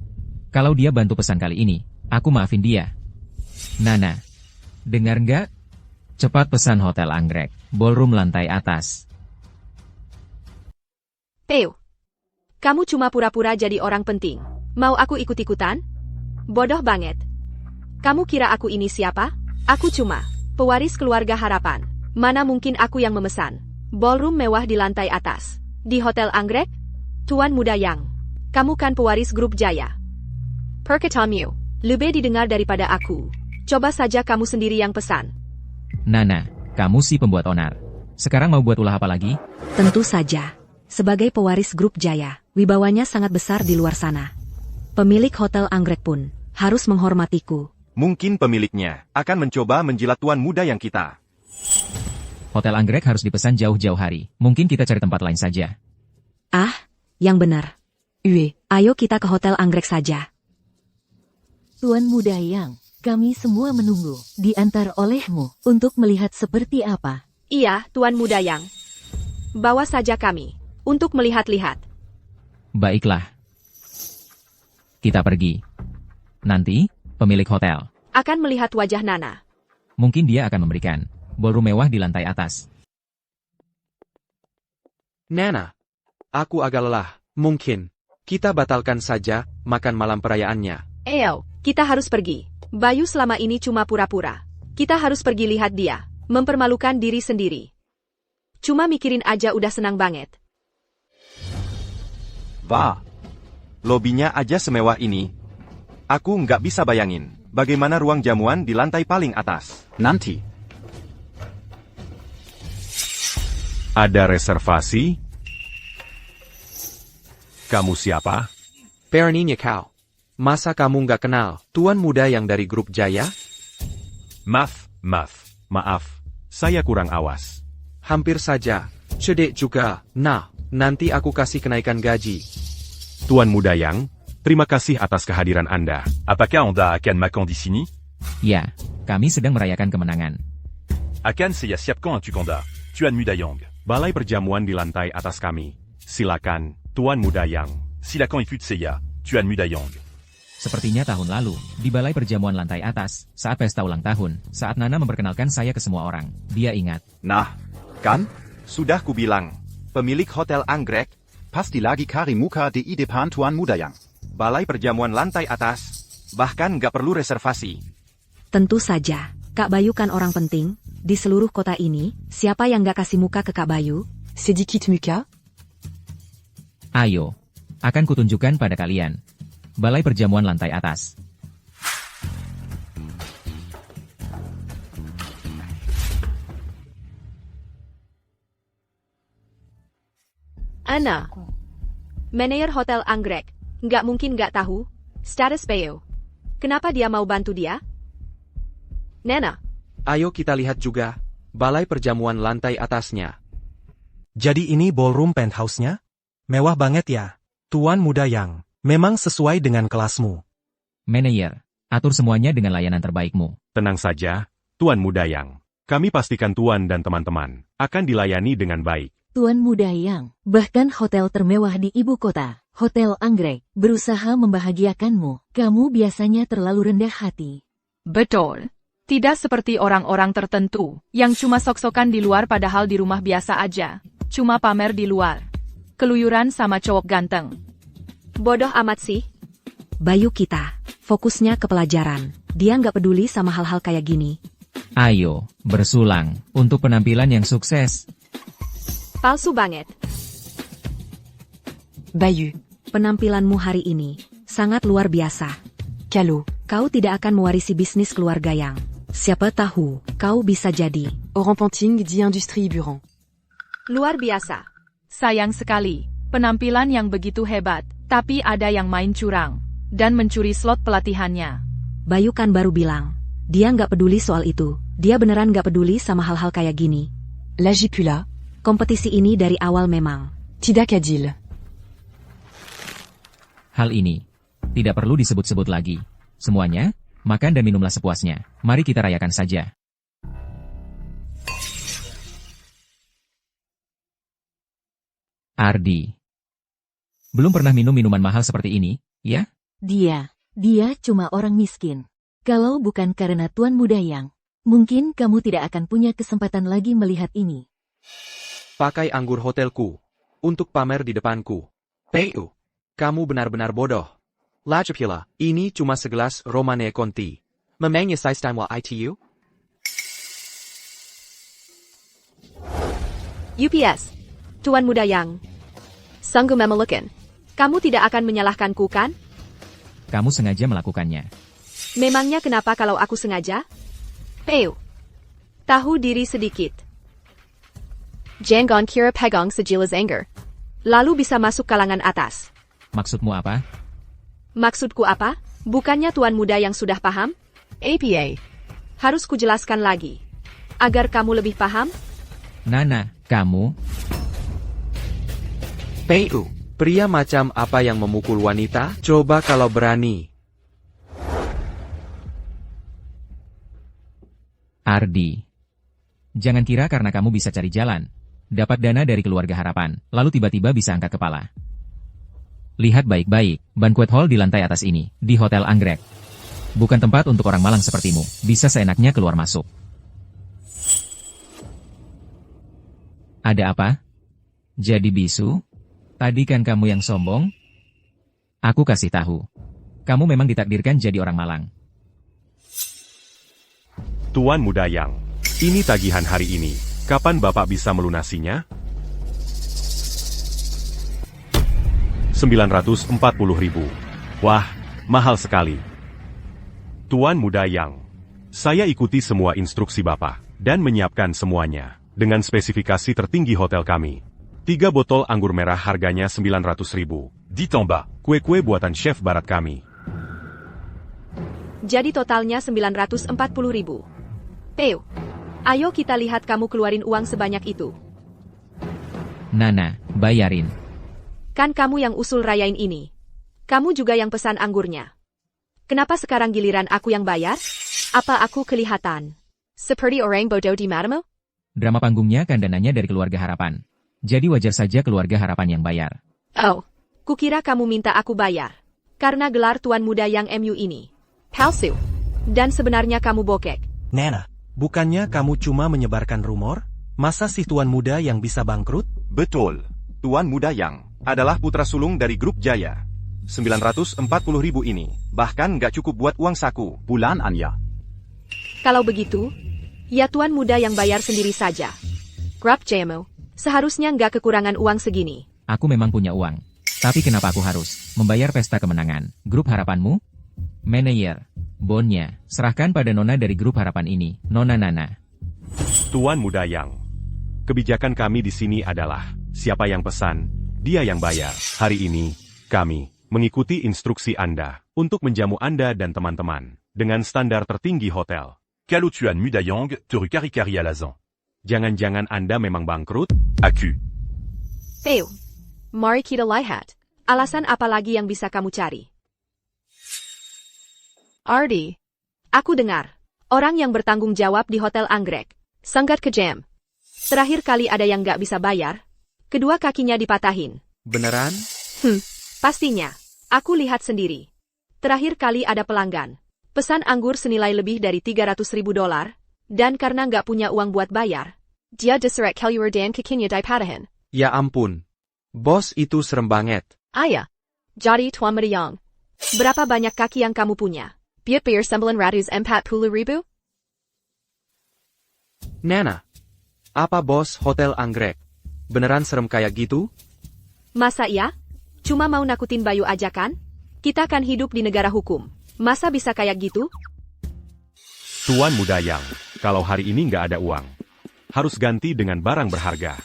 Kalau dia bantu pesan kali ini, aku maafin dia. Nana, dengar nggak? Cepat pesan Hotel Anggrek, ballroom lantai atas. Peu. Kamu cuma pura-pura jadi orang penting. Mau aku ikut-ikutan? Bodoh banget. Kamu kira aku ini siapa? Aku cuma pewaris keluarga harapan. Mana mungkin aku yang memesan ballroom mewah di lantai atas. Di Hotel Anggrek? Tuan Muda Yang, kamu kan pewaris grup Jaya. Perkataanmu lebih didengar daripada aku. Coba saja kamu sendiri yang pesan. Nana, kamu si pembuat onar. Sekarang mau buat ulah apa lagi? Tentu saja. Sebagai pewaris grup Jaya, wibawanya sangat besar di luar sana. Pemilik Hotel Anggrek pun harus menghormatiku. Mungkin pemiliknya akan mencoba menjilat tuan muda yang kita. Hotel Anggrek harus dipesan jauh-jauh hari. Mungkin kita cari tempat lain saja. Ah, yang benar. Ayo kita ke Hotel Anggrek saja. Tuan Muda Yang, kami semua menunggu, diantar olehmu, untuk melihat seperti apa. Iya, Tuan Muda Yang. Bawa saja kami, untuk melihat-lihat. Baiklah. Kita pergi. Nanti, pemilik hotel akan melihat wajah Nana. mungkin dia akan memberikan ballroom mewah di lantai atas. Nana, aku agak lelah. Mungkin kita batalkan saja makan malam perayaannya. Kita harus pergi. Bayu selama ini cuma pura-pura. Kita harus pergi lihat dia, mempermalukan diri sendiri. Cuma mikirin aja udah senang banget. Wah, lobinya aja semewah ini. Aku nggak bisa bayangin bagaimana ruang jamuan di lantai paling atas. Nanti. Ada reservasi? Kamu siapa? Beraninya kau. Masa kamu nggak kenal tuan muda yang dari grup Jaya? Maaf. Saya kurang awas. Hampir saja. Cedek juga. Nah, nanti aku kasih kenaikan gaji. Tuan Muda Yang, terima kasih atas kehadiran Anda. Apakah Anda akan makan di sini? Ya, kami sedang merayakan kemenangan. Akan saya siapkan untuk Anda, Tuan Muda Yang. Balai perjamuan di lantai atas kami. Silakan, Tuan Muda Yang. Silakan ikut saya, Tuan Muda Yang. Sepertinya tahun lalu, di balai perjamuan lantai atas, saat pesta ulang tahun, saat Nana memperkenalkan saya ke semua orang, dia ingat. Nah, kan? Sudah kubilang, pemilik Hotel Anggrek pasti lagi cari muka di depan Tuan Muda Yang. Balai perjamuan lantai atas, bahkan nggak perlu reservasi. Tentu saja, Kak Bayu kan orang penting. Di seluruh kota ini, siapa yang nggak kasih muka ke Kak Bayu? Sedikit muka? Ayo, akan kutunjukkan pada kalian. Balai perjamuan lantai atas. Ana, manajer Hotel Anggrek, nggak mungkin nggak tahu status Peo. Kenapa dia mau bantu dia? Nana. Ayo kita lihat juga balai perjamuan lantai atasnya. Jadi ini ballroom penthouse-nya? Mewah banget ya, Tuan Muda Yang. Memang sesuai dengan kelasmu. Manajer, atur semuanya dengan layanan terbaikmu. Tenang saja, Tuan Muda Yang. Kami pastikan Tuan dan teman-teman akan dilayani dengan baik. Tuan Muda Yang, bahkan hotel termewah di ibu kota, Hotel Anggrek, berusaha membahagiakanmu. Kamu biasanya terlalu rendah hati. Betul. Tidak seperti orang-orang tertentu, yang cuma sok-sokan di luar padahal di rumah biasa aja. Cuma pamer di luar. Keluyuran sama cowok ganteng. Bodoh amat sih. Bayu kita, fokusnya ke pelajaran. Dia nggak peduli sama hal-hal kayak gini. Ayo, bersulang, untuk penampilan yang sukses. Palsu banget. Bayu. Penampilanmu hari ini sangat luar biasa. Kalau kau tidak akan mewarisi bisnis keluarga Yang. Siapa tahu, kau bisa jadi Orang penting di industri hiburan. Luar biasa. Sayang sekali, penampilan yang begitu hebat, tapi ada yang main curang, dan mencuri slot pelatihannya. Bayu kan baru bilang, dia nggak peduli soal itu. Dia beneran nggak peduli sama hal-hal kayak gini. Lagi pula, Kompetisi ini dari awal memang. Tidak adil. Hal ini tidak perlu disebut-sebut lagi. Semuanya, makan dan minumlah sepuasnya. Mari kita rayakan saja. Ardi. Belum pernah minum minuman mahal seperti ini, ya? Dia cuma orang miskin. Kalau bukan karena Tuan Muda Yang, mungkin kamu tidak akan punya kesempatan lagi melihat ini. Pakai anggur hotelku untuk pamer di depanku. Peu, kamu benar-benar bodoh. Lachapila, ini cuma segelas Romane Conti. Memangnya size time while ITU? UPS. Tuan Muda Yang. Sungguh memalukan. Kamu tidak akan menyalahkanku, kan? Kamu sengaja melakukannya. Memangnya kenapa kalau aku sengaja? Peu. Tahu diri sedikit. Jangan kira pegang sejelas anger. Lalu bisa masuk kalangan atas. Maksudmu apa? Maksudku apa? Bukannya Tuan Muda yang sudah paham? APA. Harus kujelaskan lagi. Agar kamu lebih paham? Nana, kamu... Peu, pria macam apa yang memukul wanita? Coba kalau berani. Ardi. Jangan kira karena kamu bisa cari jalan, dapat dana dari keluarga harapan, lalu tiba-tiba bisa angkat kepala. Lihat baik-baik, banquet hall di lantai atas ini, di Hotel Anggrek. Bukan tempat untuk orang malang sepertimu, bisa seenaknya keluar masuk. Ada apa? Jadi bisu? Tadi kan kamu yang sombong? Aku kasih tahu. Kamu memang ditakdirkan jadi orang malang. Tuan Muda Yang, ini tagihan hari ini. Kapan Bapak bisa melunasinya? 940.000. Wah, mahal sekali. Tuan Muda Yang, saya ikuti semua instruksi Bapak, dan menyiapkan semuanya, dengan spesifikasi tertinggi hotel kami. 3 botol anggur merah harganya 900.000. Dit en bas. Kue-kue buatan chef barat kami. Jadi totalnya 940.000. Peu. Ayo kita lihat kamu keluarin uang sebanyak itu. Nana, bayarin. Kan kamu yang usul rayain ini. Kamu juga yang pesan anggurnya. Kenapa sekarang giliran aku yang bayar? Apa aku kelihatan seperti orang bodoh di matamu? Drama panggungnya kan dananya dari keluarga harapan. Jadi wajar saja keluarga harapan yang bayar. Oh, kukira kamu minta aku bayar. Karena gelar Tuan Muda Yang MU ini palsu. Dan sebenarnya kamu bokek. Nana, bukannya kamu cuma menyebarkan rumor? Masa si Tuan Muda Yang bisa bangkrut? Betul. Tuan Muda Yang adalah putra sulung dari grup Jaya. 940.000 ini, bahkan nggak cukup buat uang saku bulan Anya. Kalau begitu, ya Tuan Muda Yang bayar sendiri saja. Grup Jayamu, seharusnya nggak kekurangan uang segini. Aku memang punya uang. Tapi kenapa aku harus membayar pesta kemenangan grup harapanmu? Manajer, bonnya, serahkan pada Nona dari grup harapan ini, Nona Nana. Tuan Muda Yang, kebijakan kami di sini adalah, siapa yang pesan, dia yang bayar. Hari ini, kami mengikuti instruksi Anda untuk menjamu Anda dan teman-teman dengan standar tertinggi hotel. Kalau Tuan Muda Yang te recari-cari à l'azan. Jangan-jangan Anda memang bangkrut? Aku. Peu, mari kita lihat. Alasan apa lagi yang bisa kamu cari? Ardi. Aku dengar. Orang yang bertanggung jawab di Hotel Anggrek. Sangat kejam. Terakhir kali ada yang nggak bisa bayar. Kedua kakinya dipatahin. Beneran? Pastinya. Aku lihat sendiri. Terakhir kali ada pelanggan. Pesan anggur senilai lebih dari $300.000. Dan karena nggak punya uang buat bayar, dia diseret keluar dan kakinya dipatahin. Ya ampun. Bos itu serem banget. Ayah. Jadi Tuan Muda Yang. Berapa banyak kaki yang kamu punya? Biar bayar 940.000? Nana. Apa bos Hotel Anggrek? Beneran serem kayak gitu? Masa iya? Cuma mau nakutin Bayu aja kan? Kita kan hidup di negara hukum. Masa bisa kayak gitu? Tuan Muda Yang, kalau hari ini nggak ada uang, harus ganti dengan barang berharga.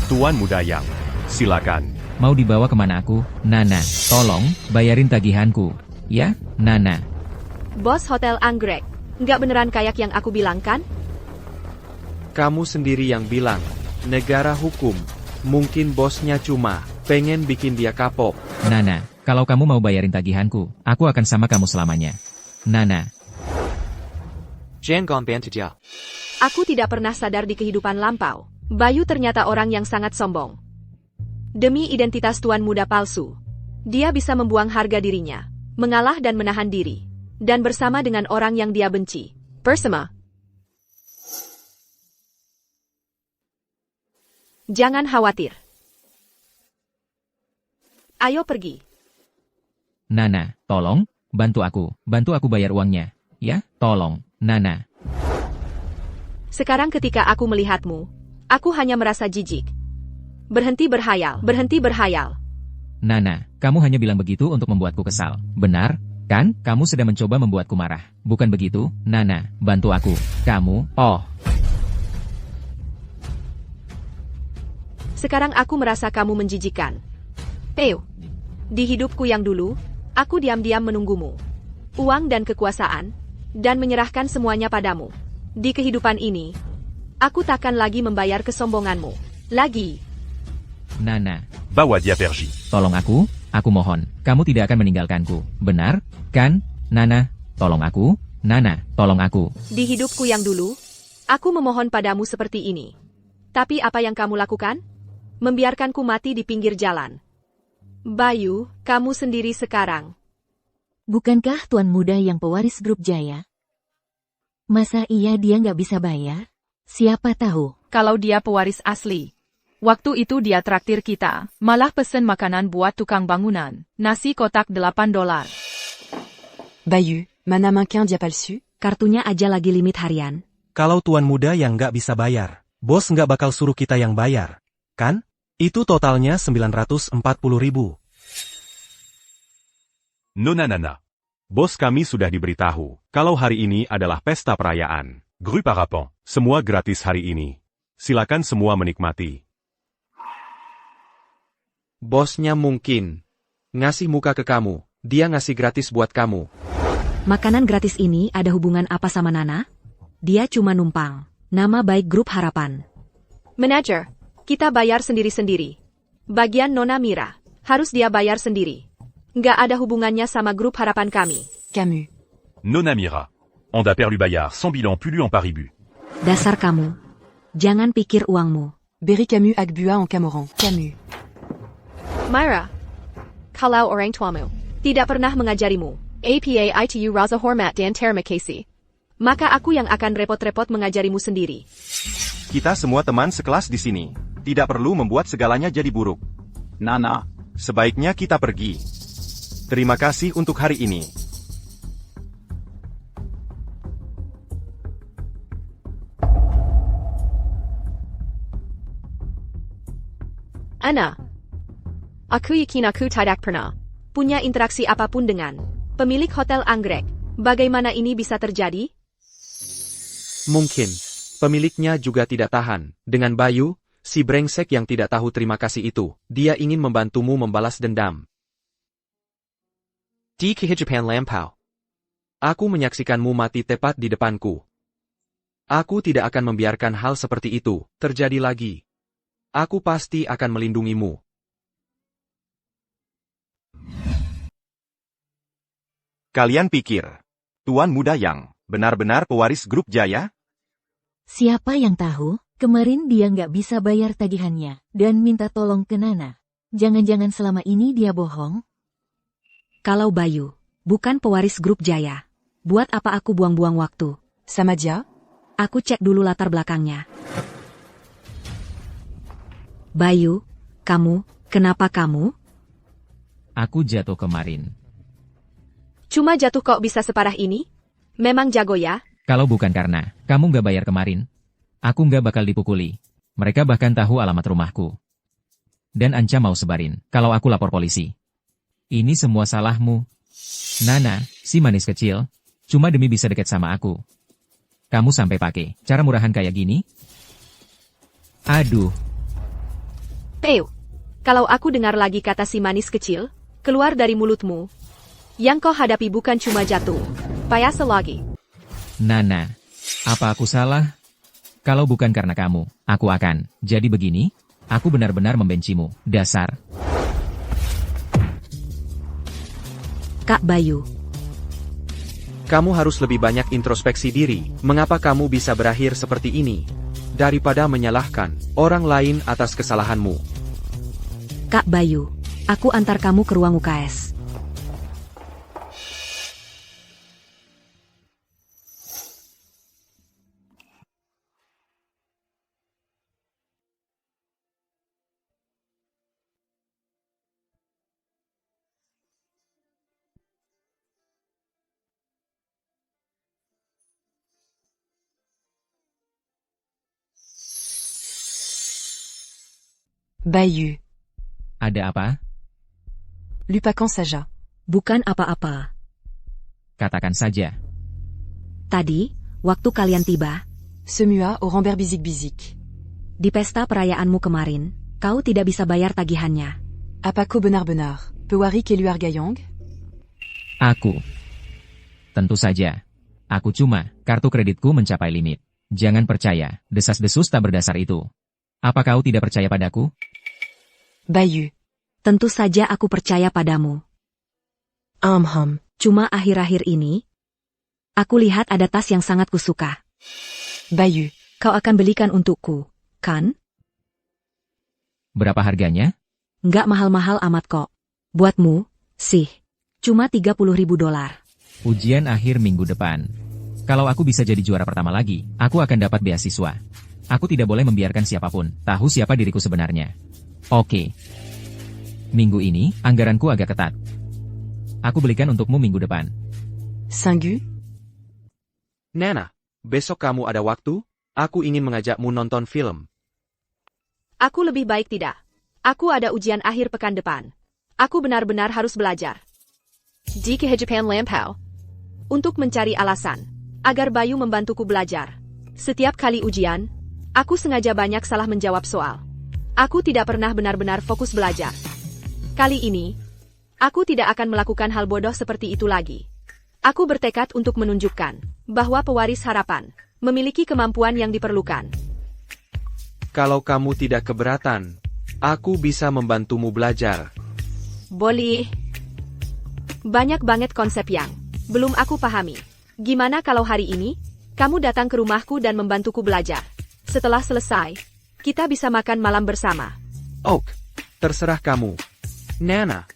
Tuan Muda Yang, silakan. Mau dibawa kemana aku? Nana, tolong, bayarin tagihanku. Ya, Nana. Bos Hotel Anggrek, nggak beneran kayak yang aku bilang kan? Kamu sendiri yang bilang, negara hukum. Mungkin bosnya cuma pengen bikin dia kapok. Nana, kalau kamu mau bayarin tagihanku, aku akan sama kamu selamanya. Nana. Jangan bantu dia. Aku tidak pernah sadar di kehidupan lampau. Bayu ternyata orang yang sangat sombong. Demi identitas tuan muda palsu, dia bisa membuang harga dirinya, mengalah dan menahan diri, dan bersama dengan orang yang dia benci. Bersama. Jangan khawatir. Ayo pergi. Nana, tolong, bantu aku bayar uangnya. Ya, tolong, Nana. Sekarang ketika aku melihatmu, aku hanya merasa jijik. Berhenti berhayal. Nana, kamu hanya bilang begitu untuk membuatku kesal. Benar, kan? Kamu sedang mencoba membuatku marah. Bukan begitu, Nana, bantu aku. Kamu, Sekarang aku merasa kamu menjijikkan. Di hidupku yang dulu, aku diam-diam menunggumu. Uang dan kekuasaan, dan menyerahkan semuanya padamu. Di kehidupan ini, aku takkan lagi membayar kesombonganmu. Lagi. Nana. Bawa dia pergi. Tolong aku mohon. Kamu tidak akan meninggalkanku. Benar, kan, Nana? Tolong aku, Nana, tolong aku. Di hidupku yang dulu, aku memohon padamu seperti ini. Tapi apa yang kamu lakukan? Membiarkanku mati di pinggir jalan. Bayu, kamu sendiri sekarang. Bukankah tuan muda yang pewaris grup Jaya? Masa iya dia nggak bisa bayar? Siapa tahu. Kalau dia pewaris asli. Waktu itu dia traktir kita, malah pesen makanan buat tukang bangunan. Nasi kotak $8. Bayu, mana main dia palsu? Kartunya aja lagi limit harian. Kalau tuan muda yang nggak bisa bayar, bos nggak bakal suruh kita yang bayar. Kan? Itu totalnya 940.000. Nona Nana. Bos kami sudah diberitahu, kalau hari ini adalah pesta perayaan. Grup Harapan. Semua gratis hari ini. Silakan semua menikmati. Bosnya mungkin ngasih muka ke kamu. Dia ngasih gratis buat kamu. Makanan gratis ini ada hubungan apa sama Nana? Dia cuma numpang. Nama baik grup Harapan. Manajer, kita bayar sendiri-sendiri. Bagian Nona Mira, harus dia bayar sendiri. Nggak ada hubungannya sama grup Harapan kami. Camus. Nona Mira. On a perdu Bayard, sans bilan pulu en paribu. Dasar kamu. Jangan pikir uangmu. Berry Camus Agbua en Camoran. Camus. Myra, kalau orang tuamu tidak pernah mengajarimu, APA ITU Raza Hormat dan Terima Kasih, maka aku yang akan repot-repot mengajarimu sendiri. Kita semua teman sekelas di sini. Tidak perlu membuat segalanya jadi buruk. Nana, sebaiknya kita pergi. Terima kasih untuk hari ini. Ana, aku yakin aku tidak pernah punya interaksi apapun dengan pemilik Hotel Anggrek. Bagaimana ini bisa terjadi? Mungkin. Pemiliknya juga tidak tahan. Dengan Bayu, si brengsek yang tidak tahu terima kasih itu, dia ingin membantumu membalas dendam. Di kehidupan lampau. Aku menyaksikanmu mati tepat di depanku. Aku tidak akan membiarkan hal seperti itu terjadi lagi. Aku pasti akan melindungimu. Kalian pikir, Tuan Muda yang benar-benar pewaris grup Jaya? Siapa yang tahu, kemarin dia nggak bisa bayar tagihannya, dan minta tolong ke Nana. Jangan-jangan selama ini dia bohong? Kalau Bayu, bukan pewaris grup Jaya. Buat apa aku buang-buang waktu? Sama dia? Aku cek dulu latar belakangnya. Bayu, kenapa kamu? Aku jatuh kemarin. Cuma jatuh kok bisa separah ini? Memang jago ya? Kalau bukan karena kamu nggak bayar kemarin, aku nggak bakal dipukuli. Mereka bahkan tahu alamat rumahku. Dan Anca mau sebarin kalau aku lapor polisi. Ini semua salahmu. Nana, si manis kecil, cuma demi bisa dekat sama aku. Kamu sampai pakai cara murahan kayak gini? Aduh. Kalau aku dengar lagi kata si manis kecil, keluar dari mulutmu, yang kau hadapi bukan cuma jatuh, payasa lagi. Nana, apa aku salah? Kalau bukan karena kamu, aku akan. Jadi begini, aku benar-benar membencimu, dasar. Kak Bayu. Kamu harus lebih banyak introspeksi diri. Mengapa kamu bisa berakhir seperti ini? Daripada menyalahkan orang lain atas kesalahanmu. Kak Bayu, aku antar kamu ke ruang UKS. Bayu. Ada apa? Lupakan saja. Bukan apa-apa. Katakan saja. Tadi, waktu kalian tiba, Semua au Rambert Bizik-Bizik. di pesta perayaanmu kemarin, kau tidak bisa bayar tagihannya. Apako benar-benar, pewari keluar gayong? Aku. Tentu saja. Aku cuma, kartu kreditku mencapai limit. Jangan percaya, desas-desus tak berdasar itu. Apa kau tidak percaya padaku? Bayu. Tentu saja aku percaya padamu. Cuma akhir-akhir ini, aku lihat ada tas yang sangat kusuka. Bayu. Kau akan belikan untukku, kan? Berapa harganya? Nggak mahal-mahal amat kok. Buatmu, sih. Cuma $30.000. Ujian akhir minggu depan. Kalau aku bisa jadi juara pertama lagi, aku akan dapat beasiswa. Aku tidak boleh membiarkan siapapun tahu siapa diriku sebenarnya. Oke. Minggu ini, anggaranku agak ketat. Aku belikan untukmu minggu depan. Singgu? Nana, besok kamu ada waktu? Aku ingin mengajakmu nonton film. Aku lebih baik tidak. Aku ada ujian akhir pekan depan. Aku benar-benar harus belajar. Di kehidupan lampau. Untuk mencari alasan, agar Bayu membantuku belajar. Setiap kali ujian, aku sengaja banyak salah menjawab soal. Aku tidak pernah benar-benar fokus belajar. Kali ini, aku tidak akan melakukan hal bodoh seperti itu lagi. Aku bertekad untuk menunjukkan bahwa pewaris harapan memiliki kemampuan yang diperlukan. Kalau kamu tidak keberatan, aku bisa membantumu belajar. Boleh. Banyak banget konsep yang belum aku pahami. Gimana kalau hari ini, kamu datang ke rumahku dan membantuku belajar? Setelah selesai, kita bisa makan malam bersama. Oak, terserah kamu. Nana,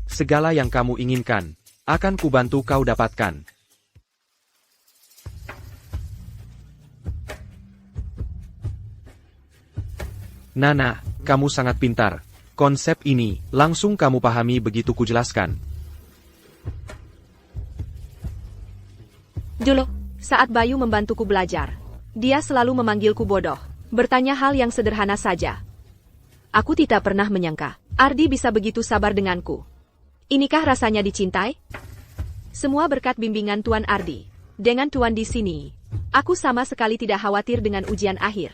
segala yang kamu inginkan, akan kubantu kau dapatkan. Nana, kamu sangat pintar. Konsep ini, langsung kamu pahami begitu kujelaskan. Dulu, saat Bayu membantuku belajar, dia selalu memanggilku bodoh, bertanya hal yang sederhana saja. Aku tidak pernah menyangka, Ardi bisa begitu sabar denganku. Inikah rasanya dicintai? Semua berkat bimbingan Tuan Ardi. Dengan Tuan di sini, aku sama sekali tidak khawatir dengan ujian akhir.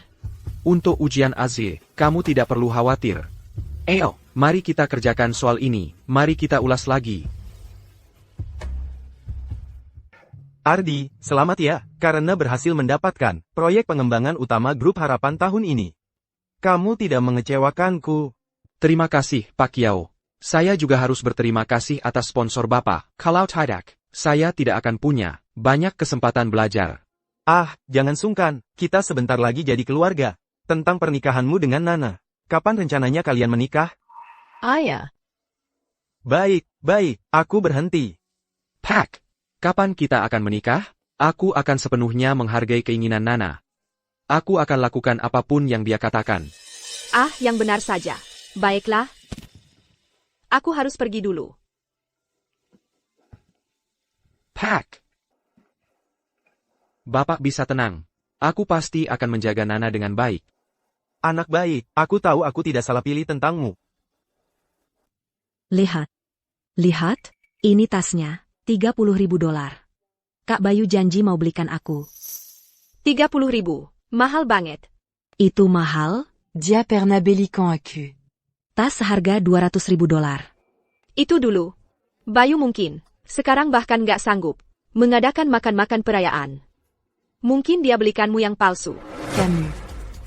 Untuk ujian AZ, kamu tidak perlu khawatir. Ayo, mari kita kerjakan soal ini, mari kita ulas lagi. Ardi, selamat ya, karena berhasil mendapatkan proyek pengembangan utama Grup Harapan tahun ini. Kamu tidak mengecewakanku. Terima kasih, Pak Kiao. Saya juga harus berterima kasih atas sponsor Bapak. Kalau tidak, saya tidak akan punya banyak kesempatan belajar. Ah, jangan sungkan, kita sebentar lagi jadi keluarga. Tentang pernikahanmu dengan Nana, kapan rencananya kalian menikah? Ayah. Baik, aku berhenti. Pak, kapan kita akan menikah? Aku akan sepenuhnya menghargai keinginan Nana. Aku akan lakukan apapun yang dia katakan. Ah, yang benar saja. Baiklah. Aku harus pergi dulu. Pak. Bapak bisa tenang. Aku pasti akan menjaga Nana dengan baik. Anak baik, aku tahu aku tidak salah pilih tentangmu. Lihat. Ini tasnya, $30.000. Kak Bayu janji mau belikan aku. 30.000, mahal banget. Itu mahal? Dia pernah belikan aku. Tas seharga $200.000. Itu dulu. Bayu mungkin, sekarang bahkan nggak sanggup mengadakan makan-makan perayaan. Mungkin dia belikanmu yang palsu. Camus.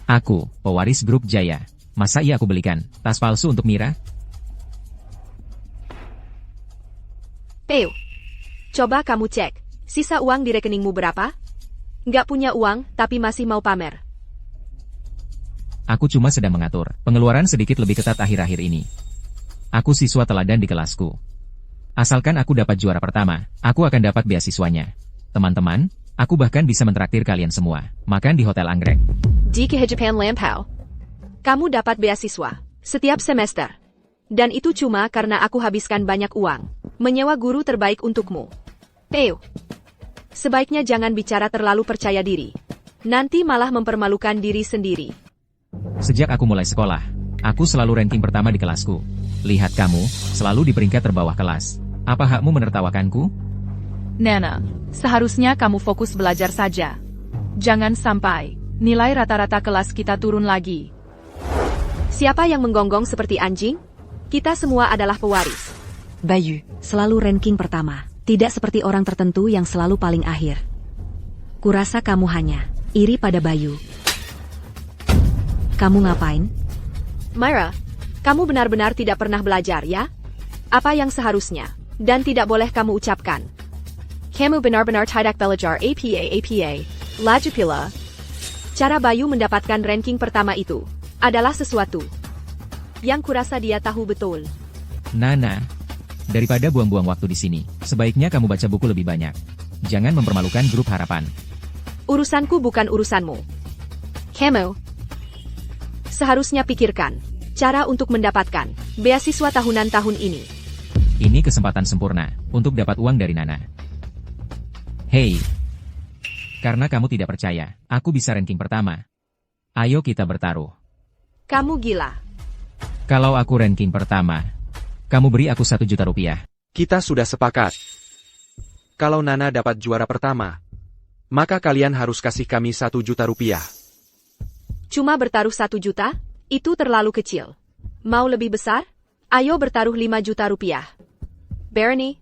Aku, pewaris grup Jaya. Masa iya aku belikan tas palsu untuk Mira? Peu. Coba kamu cek, sisa uang di rekeningmu berapa? Nggak punya uang, tapi masih mau pamer. Aku cuma sedang mengatur pengeluaran sedikit lebih ketat akhir-akhir ini. Aku siswa teladan di kelasku. Asalkan aku dapat juara pertama, aku akan dapat beasiswanya. Teman-teman, aku bahkan bisa mentraktir kalian semua makan di Hotel Anggrek. Di Kehidupan Lampau, kamu dapat beasiswa setiap semester. Dan itu cuma karena aku habiskan banyak uang menyewa guru terbaik untukmu. Peu. Sebaiknya jangan bicara terlalu percaya diri. Nanti malah mempermalukan diri sendiri. Sejak aku mulai sekolah, aku selalu ranking pertama di kelasku. Lihat kamu, selalu di peringkat terbawah kelas. Apa hakmu menertawakanku? Nana, seharusnya kamu fokus belajar saja. Jangan sampai nilai rata-rata kelas kita turun lagi. Siapa yang menggonggong seperti anjing? Kita semua adalah pewaris. Bayu, selalu ranking pertama. Tidak seperti orang tertentu yang selalu paling akhir. Kurasa kamu hanya iri pada Bayu. Kamu ngapain? Myra, kamu benar-benar tidak pernah belajar ya? Apa yang seharusnya dan tidak boleh kamu ucapkan? Kamu benar-benar tidak belajar apa. Laju pula. Cara Bayu mendapatkan ranking pertama itu adalah sesuatu yang kurasa dia tahu betul. Nana, daripada buang-buang waktu di sini, sebaiknya kamu baca buku lebih banyak. Jangan mempermalukan grup harapan. Urusanku bukan urusanmu. Kamu seharusnya pikirkan cara untuk mendapatkan beasiswa tahunan tahun ini. Ini kesempatan sempurna untuk dapat uang dari Nana. Hei, karena kamu tidak percaya, aku bisa ranking pertama. Ayo kita bertaruh. Kamu gila. Kalau aku ranking pertama, kamu beri aku 1 juta rupiah. Kita sudah sepakat. Kalau Nana dapat juara pertama, maka kalian harus kasih kami 1 juta rupiah. Cuma bertaruh 1 juta? Itu terlalu kecil. Mau lebih besar? Ayo bertaruh 5 juta rupiah. Bernie?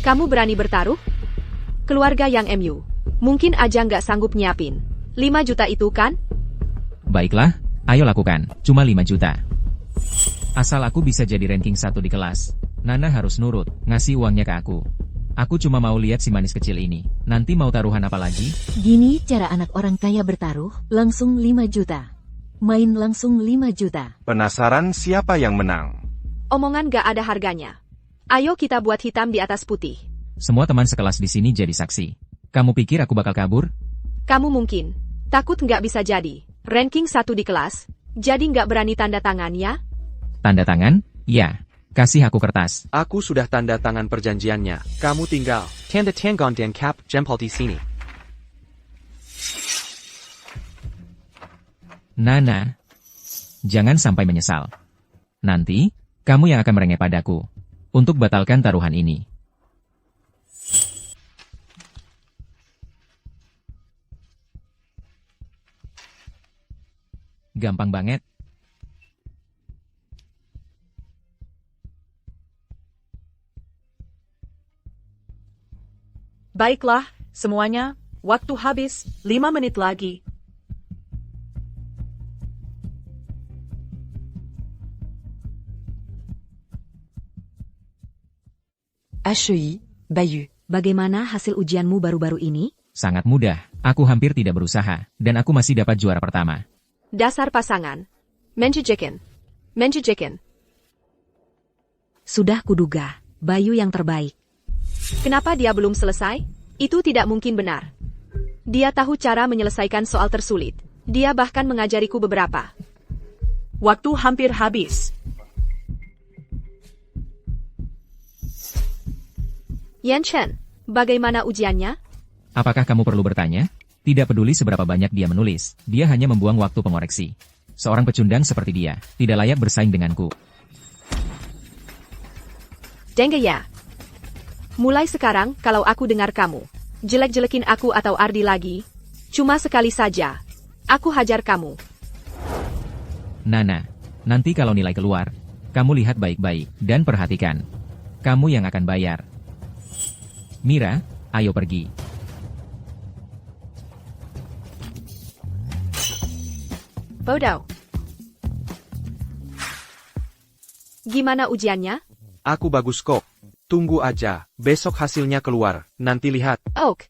Kamu berani bertaruh? Keluarga yang MU. Mungkin aja nggak sanggup nyiapin 5 juta itu kan? Baiklah, ayo lakukan. Cuma 5 juta. Asal aku bisa jadi ranking 1 di kelas, Nana harus nurut, ngasih uangnya ke aku. Aku cuma mau lihat si manis kecil ini. Nanti mau taruhan apa lagi? Gini cara anak orang kaya bertaruh, langsung 5 juta. Main langsung 5 juta. Penasaran siapa yang menang? Omongan gak ada harganya. Ayo kita buat hitam di atas putih. Semua teman sekelas di sini jadi saksi. Kamu pikir aku bakal kabur? Kamu mungkin takut nggak bisa jadi ranking 1 di kelas, jadi nggak berani tanda tangan ya? Tanda tangan? Ya. Kasih aku kertas. Aku sudah tanda tangan perjanjiannya. Kamu tinggal tanda tangan dan cap jempol di sini. Nana, jangan sampai menyesal. Nanti, kamu yang akan merengek padaku untuk batalkan taruhan ini. Gampang banget. Baiklah, semuanya, waktu habis, 5 menit lagi. HEI, Bayu, bagaimana hasil ujianmu baru-baru ini? Sangat mudah, aku hampir tidak berusaha, dan aku masih dapat juara pertama. Dasar pasangan. Menjejekin. Menjejekin. Sudah kuduga, Bayu yang terbaik. Kenapa dia belum selesai? Itu tidak mungkin benar. Dia tahu cara menyelesaikan soal tersulit. Dia bahkan mengajariku beberapa. Waktu hampir habis. Yan Chen, bagaimana ujiannya? Apakah kamu perlu bertanya? Tidak peduli seberapa banyak dia menulis, dia hanya membuang waktu pengoreksi. Seorang pecundang seperti dia, tidak layak bersaing denganku. Dengge ya. Mulai sekarang, kalau aku dengar kamu jelek-jelekin aku atau Ardi lagi, cuma sekali saja, aku hajar kamu. Nana, nanti kalau nilai keluar, kamu lihat baik-baik, dan perhatikan. Kamu yang akan bayar. Mira, ayo pergi. Bodoh. Gimana ujiannya? Aku bagus kok. Tunggu aja, besok hasilnya keluar, nanti lihat. Oak.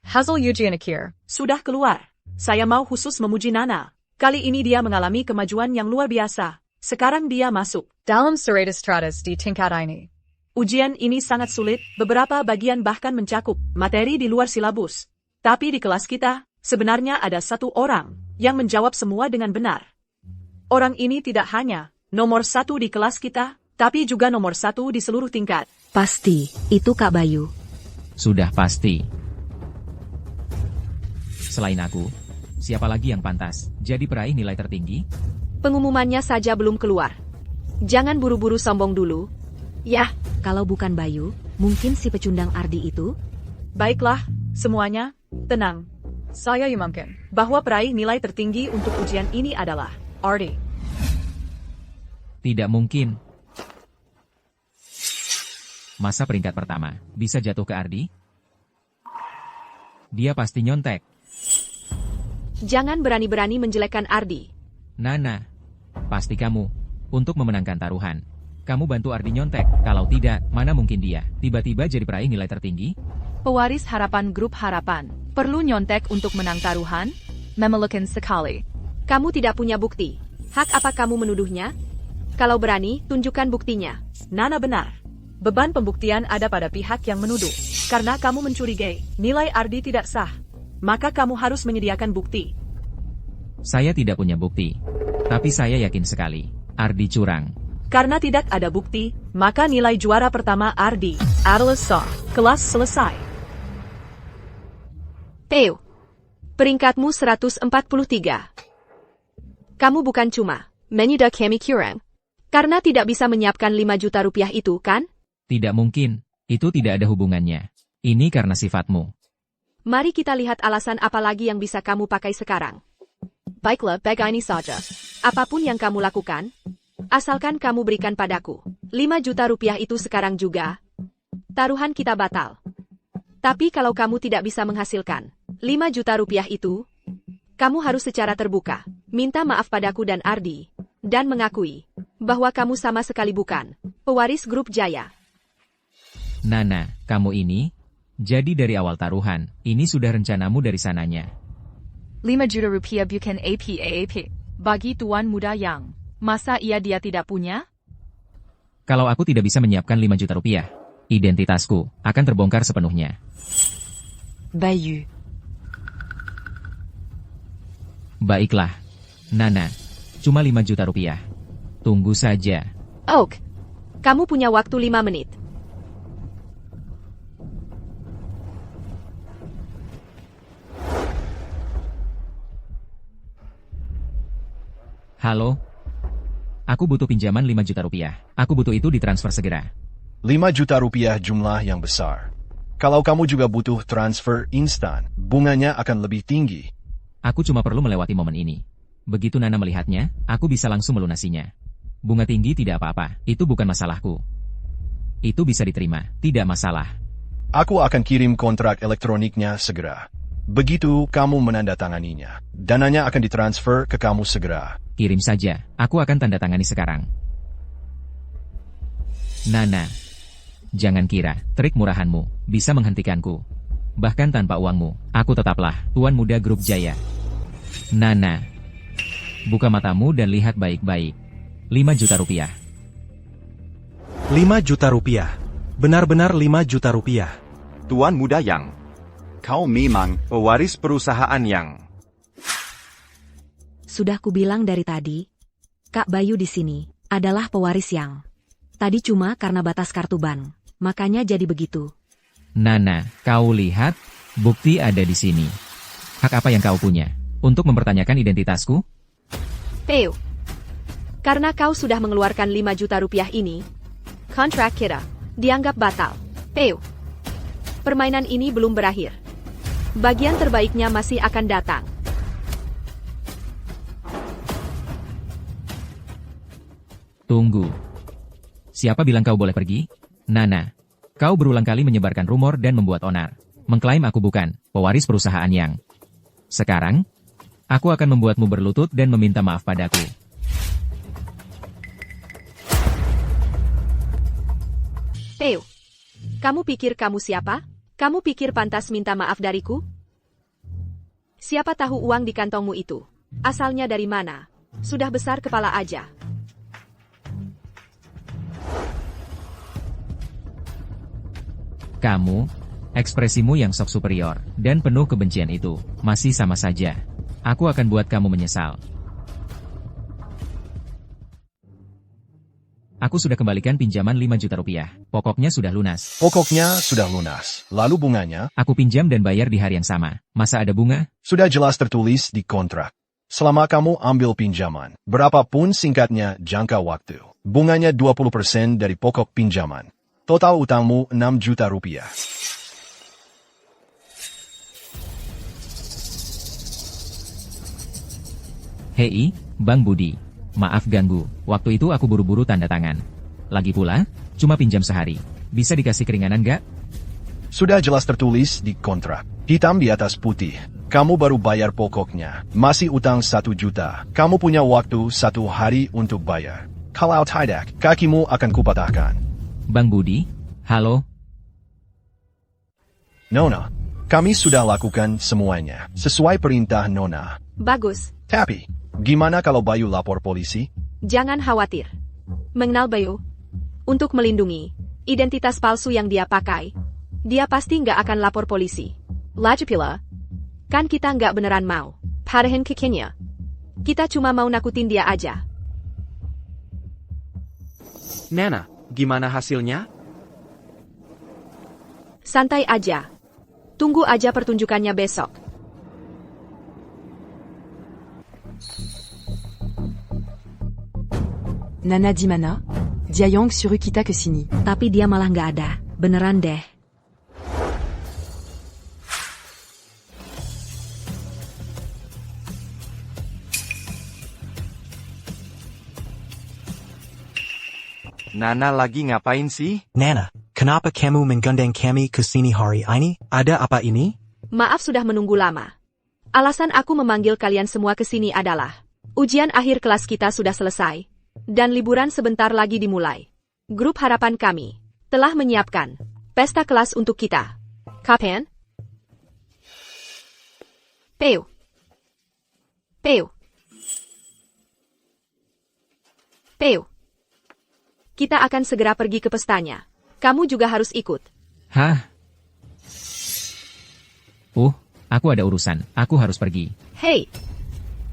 Hasil ujian akhir sudah keluar. Saya mau khusus memuji Nana. Kali ini dia mengalami kemajuan yang luar biasa. Sekarang dia masuk dalam Serata Stratus di tingkat ini. Ujian ini sangat sulit, beberapa bagian bahkan mencakup materi di luar silabus. Tapi di kelas kita, sebenarnya ada satu orang yang menjawab semua dengan benar. Orang ini tidak hanya nomor 1 di kelas kita, tapi juga nomor 1 di seluruh tingkat. Pasti, itu Kak Bayu. Sudah pasti. Selain aku, siapa lagi yang pantas jadi peraih nilai tertinggi? Pengumumannya saja belum keluar. Jangan buru-buru sombong dulu. Yah, kalau bukan Bayu, mungkin si pecundang Ardi itu? Baiklah, semuanya, tenang. Saya yakin bahwa peraih nilai tertinggi untuk ujian ini adalah Ardi. Tidak mungkin. Masa peringkat pertama bisa jatuh ke Ardi? Dia pasti nyontek. Jangan berani-berani menjelekkan Ardi. Nana, pasti kamu, untuk memenangkan taruhan. Kamu bantu Ardi nyontek, kalau tidak, mana mungkin dia tiba-tiba jadi peraih nilai tertinggi? Pewaris harapan grup harapan. Perlu nyontek untuk menang taruhan? Memelukan sekali. Kamu tidak punya bukti. Hak apa kamu menuduhnya? Kalau berani, tunjukkan buktinya. Nana benar. Beban pembuktian ada pada pihak yang menuduh. Karena kamu mencurigai, nilai Ardi tidak sah. Maka kamu harus menyediakan bukti. Saya tidak punya bukti. Tapi saya yakin sekali, Ardi curang. Karena tidak ada bukti, maka nilai juara pertama Ardi adalah sah. Kelas selesai. Theo, peringkatmu 143. Kamu bukan cuma menyudah kami kurang. Karena tidak bisa menyiapkan 5 juta rupiah itu, kan? Tidak mungkin, itu tidak ada hubungannya. Ini karena sifatmu. Mari kita lihat alasan apa lagi yang bisa kamu pakai sekarang. Baiklah, begini saja. Apapun yang kamu lakukan, asalkan kamu berikan padaku 5 juta rupiah itu sekarang juga, taruhan kita batal. Tapi kalau kamu tidak bisa menghasilkan 5 juta rupiah itu, kamu harus secara terbuka minta maaf padaku dan Ardi, dan mengakui bahwa kamu sama sekali bukan pewaris grup Jaya. Nana, kamu ini, jadi dari awal taruhan, ini sudah rencanamu dari sananya. 5 juta rupiah bukan APAP. Bagi tuan muda yang, masa dia tidak punya? Kalau aku tidak bisa menyiapkan 5 juta rupiah, identitasku akan terbongkar sepenuhnya. Bayu. Baiklah, Nana, cuma 5 juta rupiah. Tunggu saja. Oak, kamu punya waktu 5 menit. Halo? Aku butuh pinjaman 5 juta rupiah. Aku butuh itu ditransfer segera. 5 juta rupiah jumlah yang besar. Kalau kamu juga butuh transfer instan, bunganya akan lebih tinggi. Aku cuma perlu melewati momen ini. Begitu Nana melihatnya, aku bisa langsung melunasinya. Bunga tinggi tidak apa-apa, itu bukan masalahku. Itu bisa diterima, tidak masalah. Aku akan kirim kontrak elektroniknya segera. Begitu kamu menandatanganinya, dananya akan ditransfer ke kamu segera. Kirim saja, aku akan tanda tangani sekarang. Nana, jangan kira trik murahanmu bisa menghentikanku. Bahkan tanpa uangmu, aku tetaplah tuan muda grup Jaya. Nana, buka matamu dan lihat baik-baik. 5 juta rupiah. 5 juta rupiah. Benar-benar 5 juta rupiah. Tuan muda yang, kau memang pewaris perusahaan yang. Sudah kubilang dari tadi, Kak Bayu di sini adalah pewaris yang. Tadi cuma karena batas kartu bank, makanya jadi begitu. Nana, kau lihat, bukti ada di sini. Hak apa yang kau punya untuk mempertanyakan identitasku? Theo, karena kau sudah mengeluarkan 5 juta rupiah ini, kontrak kita dianggap batal. Theo, permainan ini belum berakhir. Bagian terbaiknya masih akan datang. Tunggu. Siapa bilang kau boleh pergi? Nana. Kau berulang kali menyebarkan rumor dan membuat onar. Mengklaim aku bukan pewaris perusahaan yang. Sekarang, aku akan membuatmu berlutut dan meminta maaf padaku. Theo, kamu pikir kamu siapa? Kamu pikir pantas minta maaf dariku? Siapa tahu uang di kantongmu itu? Asalnya dari mana? Sudah besar kepala aja. Kamu, ekspresimu yang sok superior, dan penuh kebencian itu, masih sama saja. Aku akan buat kamu menyesal. Aku sudah kembalikan pinjaman 5 juta rupiah. Pokoknya sudah lunas. Pokoknya sudah lunas. Lalu bunganya? Aku pinjam dan bayar di hari yang sama. Masa ada bunga? Sudah jelas tertulis di kontrak. Selama kamu ambil pinjaman, berapapun singkatnya jangka waktu, bunganya 20% dari pokok pinjaman. Total utangmu 6 juta rupiah. Hei, Bang Budi. Maaf ganggu, waktu itu aku buru-buru tanda tangan. Lagi pula, cuma pinjam sehari. Bisa dikasih keringanan gak? Sudah jelas tertulis di kontrak. Hitam di atas putih. Kamu baru bayar pokoknya. Masih utang 1 juta. Kamu punya waktu 1 hari untuk bayar. Kalau tidak, kakimu akan kupatahkan. Bang Budi, halo? Nona, kami sudah lakukan semuanya. Sesuai perintah Nona. Bagus. Tapi, gimana kalau Bayu lapor polisi? Jangan khawatir. Mengenal Bayu? Untuk melindungi identitas palsu yang dia pakai, dia pasti nggak akan lapor polisi. Lagi pula, kan kita nggak beneran mau padahin kekinya. Kita cuma mau nakutin dia aja. Nana, gimana hasilnya? Santai aja. Tunggu aja pertunjukannya besok. Nana Dimana, Diayong suruh kita ke sini. Tapi dia malah nggak ada. Beneran deh. Nana lagi ngapain sih? Nana, kenapa kamu menggandeng kami ke sini hari ini? Ada apa ini? Maaf sudah menunggu lama. Alasan aku memanggil kalian semua ke sini adalah ujian akhir kelas kita sudah selesai. Dan liburan sebentar lagi dimulai. Grup harapan kami telah menyiapkan pesta kelas untuk kita. Kapan? Theo. Kita akan segera pergi ke pestanya. Kamu juga harus ikut. Hah? Aku ada urusan. Aku harus pergi. Hei.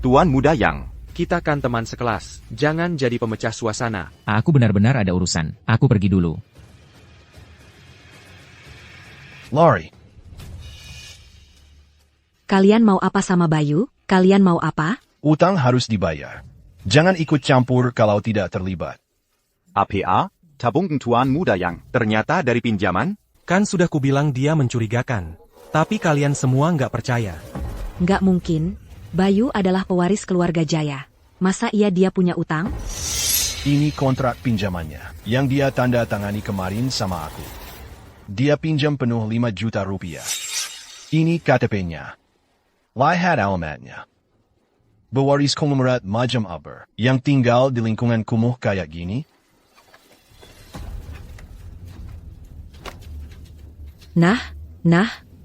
Tuan Muda Yang. Kita kan teman sekelas. Jangan jadi pemecah suasana. Aku benar-benar ada urusan. Aku pergi dulu. Lari. Kalian mau apa sama Bayu? Kalian mau apa? Utang harus dibayar. Jangan ikut campur kalau tidak terlibat. APA, tabung Tuan Muda Yang. Ternyata dari pinjaman? Kan sudah kubilang dia mencurigakan. Tapi kalian semua nggak percaya. Nggak mungkin. Bayu adalah pewaris keluarga Jaya. Masa dia punya utang? Ini kontrak pinjamannya, yang dia tanda tangani kemarin sama aku. Dia pinjam penuh 5 juta rupiah. Ini KTP-nya. Lihat alamatnya. Pewaris konglomerat macam apa yang tinggal di lingkungan kumuh kayak gini? Nah,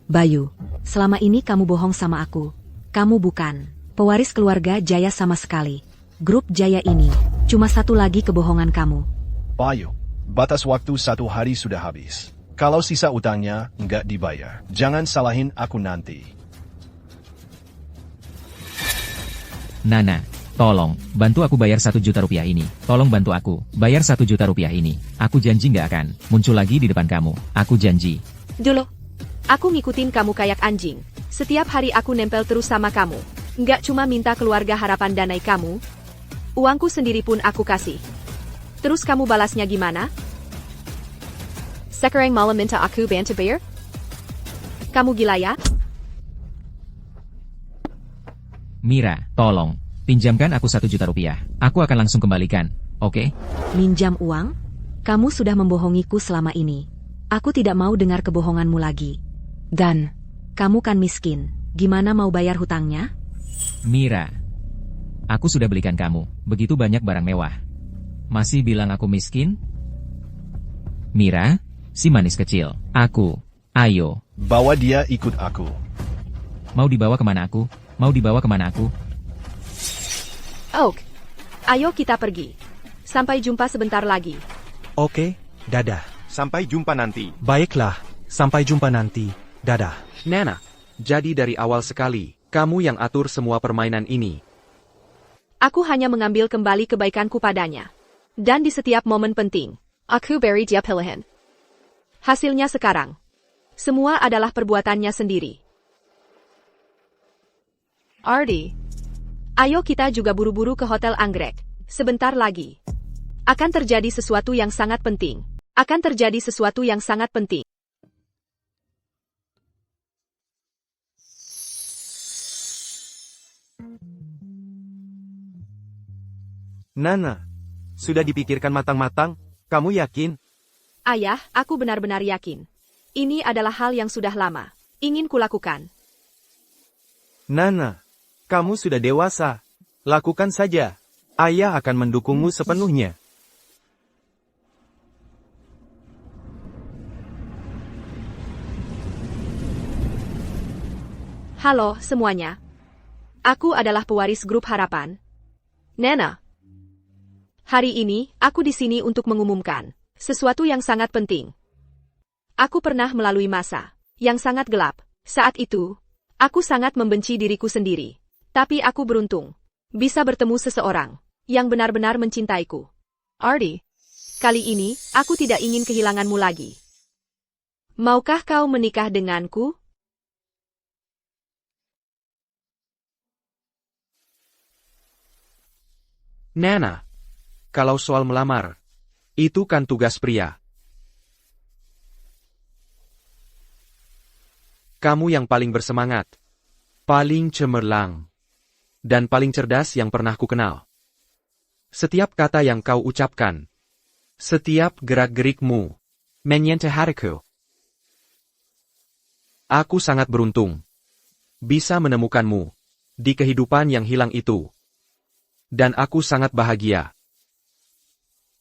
Bayu. Selama ini kamu bohong sama aku. Kamu bukan pewaris keluarga Jaya sama sekali. Grup Jaya ini cuma satu lagi kebohongan kamu. Bayu, batas waktu 1 hari sudah habis. Kalau sisa utangnya nggak dibayar, jangan salahin aku nanti. Nana, tolong, bantu aku bayar 1 juta rupiah ini. Tolong bantu aku, bayar 1 juta rupiah ini. Aku janji nggak akan muncul lagi di depan kamu. Aku janji. Dulu, aku ngikutin kamu kayak anjing. Setiap hari aku nempel terus sama kamu. Nggak cuma minta keluarga harapan danai kamu. Uangku sendiri pun aku kasih. Terus kamu balasnya gimana? Sekarang malah minta aku bantu bayar? Kamu gila ya? Mira, tolong. Pinjamkan aku 1 juta rupiah. Aku akan langsung kembalikan. Oke? Minjam uang? Kamu sudah membohongiku selama ini. Aku tidak mau dengar kebohonganmu lagi. Dan, kamu kan miskin. Gimana mau bayar hutangnya? Mira, aku sudah belikan kamu begitu banyak barang mewah. Masih bilang aku miskin? Mira, si manis kecil, ayo. Bawa dia ikut aku. Mau dibawa kemana aku? Mau dibawa kemana aku? Oak, ayo kita pergi. Sampai jumpa sebentar lagi. Oke, dadah. Sampai jumpa nanti. Baiklah, sampai jumpa nanti. Dadah. Nana, jadi dari awal sekali, kamu yang atur semua permainan ini. Aku hanya mengambil kembali kebaikanku padanya. Dan di setiap momen penting, aku beri dia pilihan. Hasilnya sekarang, semua adalah perbuatannya sendiri. Ardi, ayo kita juga buru-buru ke Hotel Anggrek. Sebentar lagi. Akan terjadi sesuatu yang sangat penting. Nana, sudah dipikirkan matang-matang? Kamu yakin? Ayah, aku benar-benar yakin. Ini adalah hal yang sudah lama ingin kulakukan. Nana, kamu sudah dewasa. Lakukan saja. Ayah akan mendukungmu sepenuhnya. Halo semuanya. Aku adalah pewaris grup Harapan. Nana. Hari ini, aku di sini untuk mengumumkan sesuatu yang sangat penting. Aku pernah melalui masa yang sangat gelap. Saat itu, aku sangat membenci diriku sendiri. Tapi aku beruntung bisa bertemu seseorang yang benar-benar mencintaiku. Ardi, kali ini, aku tidak ingin kehilanganmu lagi. Maukah kau menikah denganku? Nana, kalau soal melamar, itu kan tugas pria. Kamu yang paling bersemangat, paling cemerlang, dan paling cerdas yang pernah kukenal. Setiap kata yang kau ucapkan, setiap gerak-gerikmu, menyentuh hatiku. Aku sangat beruntung bisa menemukanmu di kehidupan yang hilang itu. Dan aku sangat bahagia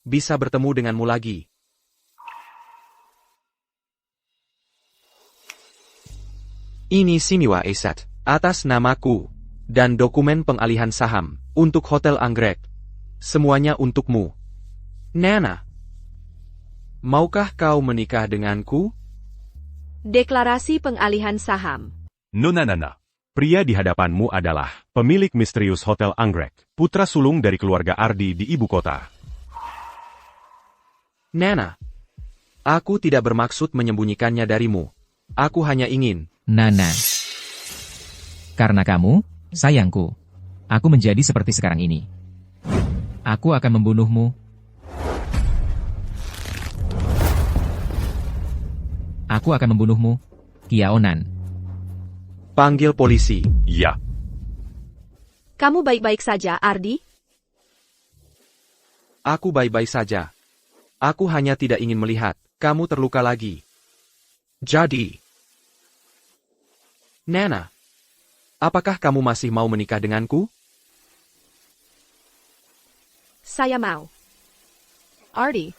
bisa bertemu denganmu lagi. Ini Siniwa Esat, atas namaku, dan dokumen pengalihan saham, untuk Hotel Anggrek. Semuanya untukmu. Nana, maukah kau menikah denganku? Deklarasi pengalihan saham. Nona. Pria di hadapanmu adalah pemilik misterius Hotel Anggrek, putra sulung dari keluarga Ardi di ibu kota. Nana, aku tidak bermaksud menyembunyikannya darimu. Aku hanya ingin... Nana. Karena kamu, sayangku, aku menjadi seperti sekarang ini. Aku akan membunuhmu. Aku akan membunuhmu, Kiaonan. Panggil polisi. Ya. Kamu baik-baik saja, Ardi? Aku baik-baik saja. Aku hanya tidak ingin melihat kamu terluka lagi. Jadi, Nana, apakah kamu masih mau menikah denganku? Saya mau. Ardi,